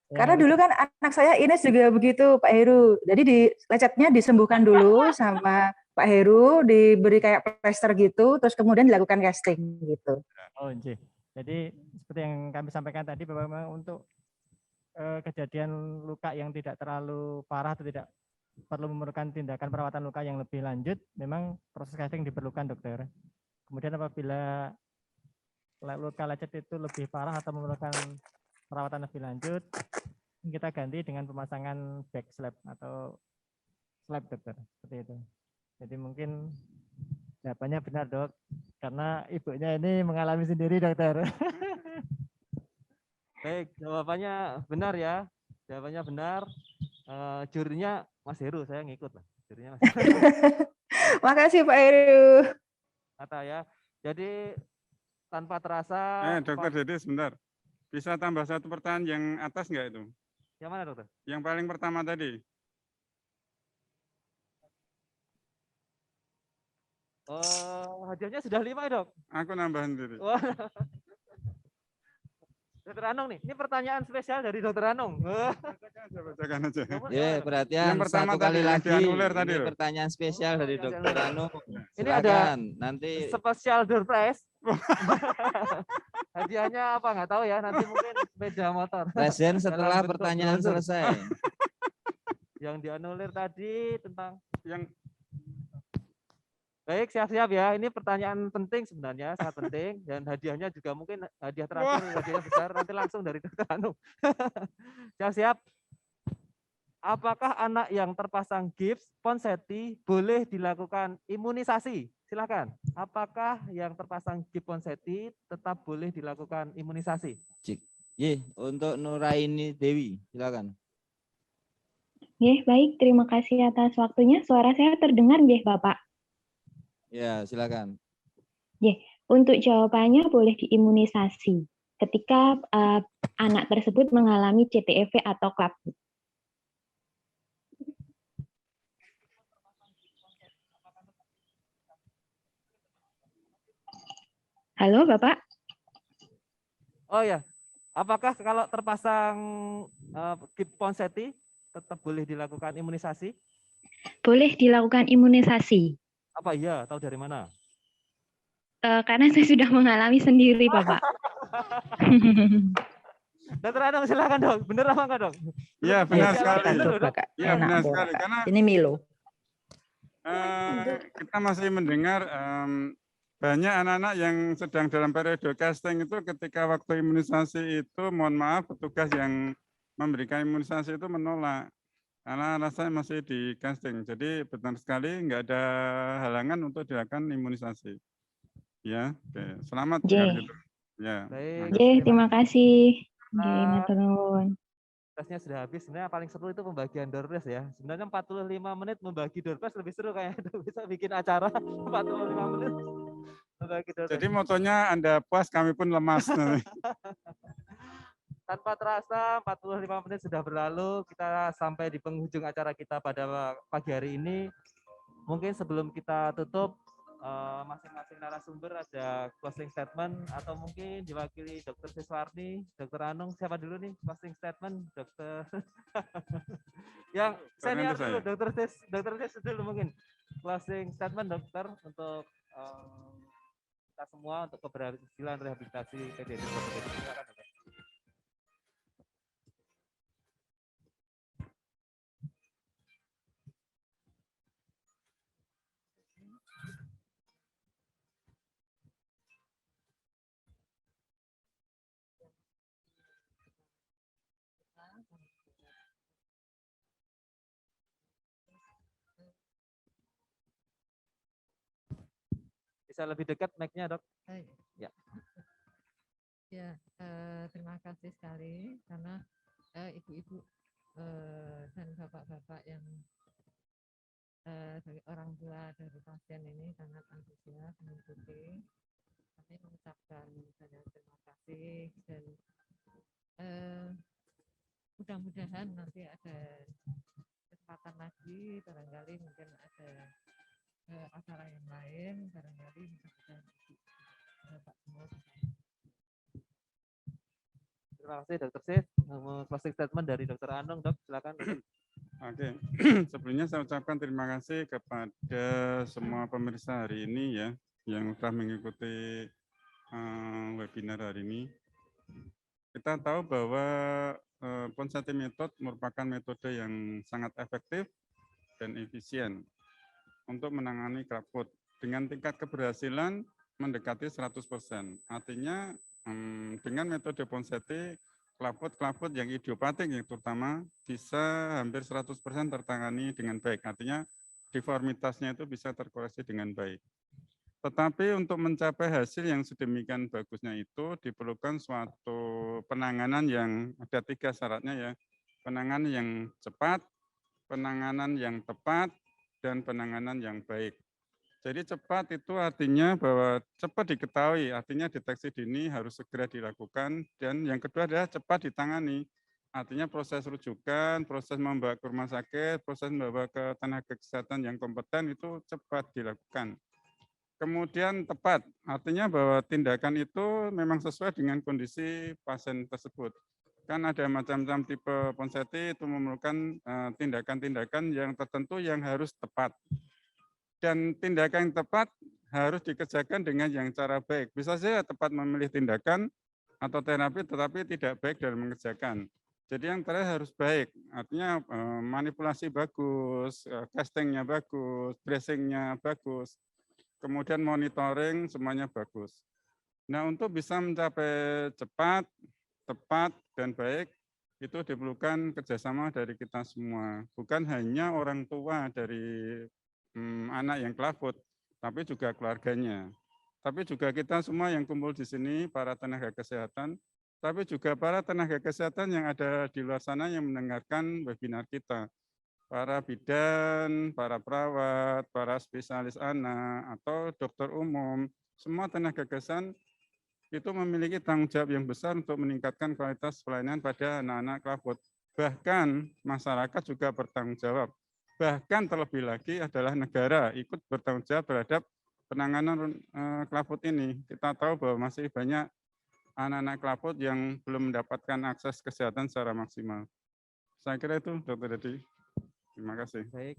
Karena dulu kan anak saya Ines juga begitu Pak Heru. Jadi lecetnya disembuhkan dulu sama Pak Heru, diberi kayak plester gitu, terus kemudian dilakukan casting gitu. Oh, iya. Jadi seperti yang kami sampaikan tadi bahwa memang untuk kejadian luka yang tidak terlalu parah atau tidak perlu memerlukan tindakan perawatan luka yang lebih lanjut, memang proses casting diperlukan dokter. Kemudian apabila luka lecet itu lebih parah atau memerlukan perawatan lebih lanjut, kita ganti dengan pemasangan back slab atau slab dokter, seperti itu. Jadi mungkin jawabannya benar dok, karena ibunya ini mengalami sendiri dokter. Baik, jawabannya benar ya. Jawabannya benar. Jurinya Mas Heru, saya ngikut lah. Jurinya Mas Heru. Makasih Pak Heru. Kata ya. Jadi tanpa terasa. Dokter Dedi sebentar. Bisa tambah satu pertanyaan yang atas nggak itu? Yang mana dokter? Yang paling pertama tadi. Hadiahnya sudah 5 ya dok? Aku nambahin diri. Dokter Anung nih, ini pertanyaan spesial dari Dokter Anung. Bacakan aja. Ya, perhatian Yang pertama satu kali tadi, lagi. dianulir tadi Ini loh. pertanyaan spesial dari Dokter Anu. Ini ada nanti spesial door prize. Hadiahnya apa nggak tahu ya, nanti mungkin sepeda motor. present setelah pertanyaan brosur. selesai. Yang dianulir tadi tentang yang baik, siap-siap ya. Ini pertanyaan penting sebenarnya, sangat penting. Dan hadiahnya juga mungkin hadiah terakhir, hadiahnya besar. Nanti langsung dari Dokter Anu. Siap-siap. Apakah anak yang terpasang gips ponseti boleh dilakukan imunisasi? Silakan. Apakah yang terpasang gips ponseti tetap boleh dilakukan imunisasi? Untuk Nuraini Dewi, silakan. Baik, terima kasih atas waktunya. Suara saya terdengar nggih, Bapak? Ya, silakan. Untuk jawabannya boleh diimunisasi ketika anak tersebut mengalami CTEV atau klaput. Halo, Bapak? Oh ya, apakah kalau terpasang gips ponseti tetap boleh dilakukan imunisasi? Boleh dilakukan imunisasi. Apa iya? Tahu dari mana? Karena saya sudah mengalami sendiri, Bapak. Dokter Anung, silakan dok. Benar apa enggak dok? Iya benar sekali. Iya Enak, benar Dok. sekali. Karena Ini Milo. kita masih mendengar banyak anak-anak yang sedang dalam periode casting itu ketika waktu imunisasi itu, mohon maaf, petugas yang memberikan imunisasi itu menolak karena rasanya masih di casting. Jadi benar sekali nggak ada halangan untuk dilakukan imunisasi. Ya, oke. Selamat dengar gitu. Ya. Terima kasih. Matur nuwun. Tesnya sudah habis. Sebenarnya paling seru itu pembagian door prize ya. Sebenarnya 45 menit membagi door prize lebih seru kayaknya. Bisa bikin acara 45 menit membagi door prize. Jadi motonya Anda puas, kami pun lemas. Tanpa terasa 45 menit sudah berlalu, kita sampai di penghujung acara kita pada pagi hari ini. Mungkin sebelum kita tutup, masing-masing narasumber ada closing statement atau mungkin diwakili Dr. Siswarni, Dr. Anung, siapa dulu nih closing statement, Dr. yang senior dulu, Dr. Sis dulu mungkin closing statement dokter untuk kita semua untuk keberhasilan rehabilitasi pediatri. Silakan dokter. Bisa lebih dekat mic-nya, Dok? Ya. Ya, terima kasih sekali karena ibu-ibu dan bapak-bapak yang dari orang tua dari pasien ini sangat antusias mengikuti. Kami mengucapkan banyak terima kasih dan mudah-mudahan nanti ada kesempatan lagi, barangkali mungkin ada acara yang lain, barangkali bisa Pak semua. Terima kasih Dr. Sis. Closing statement dari Dr. Anung, Dok, silakan. Oke, sebelumnya saya ucapkan terima kasih kepada semua pemirsa hari ini ya, yang telah mengikuti webinar hari ini. Kita tahu bahwa Ponseti Method merupakan metode yang sangat efektif dan efisien untuk menangani clubfoot dengan tingkat keberhasilan mendekati 100%. Artinya dengan metode Ponseti, clubfoot yang idiopatik yang terutama bisa hampir 100% tertangani dengan baik. Artinya deformitasnya itu bisa terkoreksi dengan baik. Tetapi untuk mencapai hasil yang sedemikian bagusnya itu diperlukan suatu penanganan yang ada 3 syaratnya ya. Penanganan yang cepat, penanganan yang tepat, dan penanganan yang baik. Jadi cepat itu artinya bahwa cepat diketahui, artinya deteksi dini harus segera dilakukan. Dan yang kedua adalah cepat ditangani. Artinya proses rujukan, proses membawa ke rumah sakit, proses membawa ke tenaga kesehatan yang kompeten itu cepat dilakukan. Kemudian tepat, artinya bahwa tindakan itu memang sesuai dengan kondisi pasien tersebut. Kan ada macam-macam tipe Ponseti itu memerlukan tindakan-tindakan yang tertentu yang harus tepat. Dan tindakan yang tepat harus dikerjakan dengan yang cara baik. Bisa saja tepat memilih tindakan atau terapi tetapi tidak baik dalam mengerjakan. Jadi yang terakhir harus baik, artinya manipulasi bagus, castingnya bagus, dressingnya bagus, kemudian monitoring semuanya bagus. Nah, untuk bisa mencapai cepat, tepat, dan baik, itu diperlukan kerjasama dari kita semua. Bukan hanya orang tua dari anak yang clubfoot, tapi juga keluarganya. Tapi juga kita semua yang kumpul di sini, para tenaga kesehatan, tapi juga para tenaga kesehatan yang ada di luar sana yang mendengarkan webinar kita. Para bidan, para perawat, para spesialis anak, atau dokter umum, semua tenaga kesehatan itu memiliki tanggung jawab yang besar untuk meningkatkan kualitas pelayanan pada anak-anak clubfoot. Bahkan masyarakat juga bertanggung jawab. Bahkan terlebih lagi adalah negara ikut bertanggung jawab terhadap penanganan clubfoot ini. Kita tahu bahwa masih banyak anak-anak clubfoot yang belum mendapatkan akses kesehatan secara maksimal. Saya kira itu, Dr. Dedi. Terima kasih. Baik,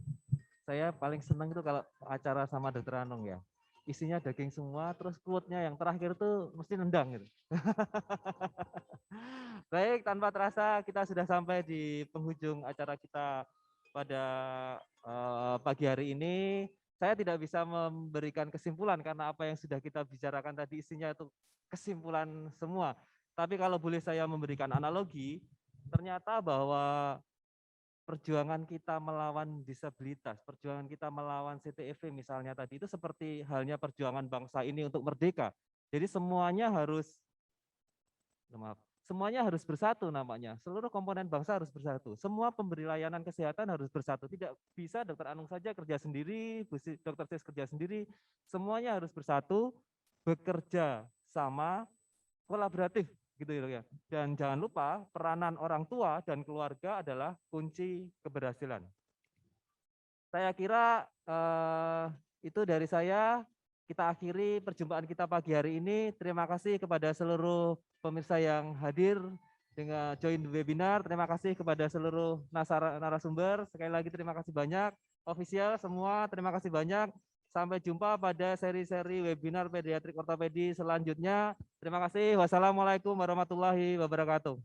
saya paling senang itu kalau acara sama Dr. Anung ya. Isinya daging semua, terus quote-nya yang terakhir tuh mesti nendang gitu. Baik, tanpa terasa kita sudah sampai di penghujung acara kita pada pagi hari ini. Saya tidak bisa memberikan kesimpulan karena apa yang sudah kita bicarakan tadi isinya itu kesimpulan semua. Tapi kalau boleh saya memberikan analogi, ternyata bahwa perjuangan kita melawan disabilitas, perjuangan kita melawan CTEV misalnya tadi itu seperti halnya perjuangan bangsa ini untuk merdeka. Jadi semuanya harus bersatu namanya. Seluruh komponen bangsa harus bersatu. Semua pemberi layanan kesehatan harus bersatu. Tidak bisa Dr. Anung saja kerja sendiri, Dr. Sis kerja sendiri. Semuanya harus bersatu, bekerja sama, kolaboratif gitu ya. Dan jangan lupa peranan orang tua dan keluarga adalah kunci keberhasilan. Saya kira itu dari saya. Kita akhiri perjumpaan kita pagi hari ini. Terima kasih kepada seluruh pemirsa yang hadir dengan join webinar. Terima kasih kepada seluruh narasumber. Sekali lagi terima kasih banyak. Official semua terima kasih banyak. Sampai jumpa pada seri-seri webinar pediatrik ortopedi selanjutnya. Terima kasih. Wassalamualaikum warahmatullahi wabarakatuh.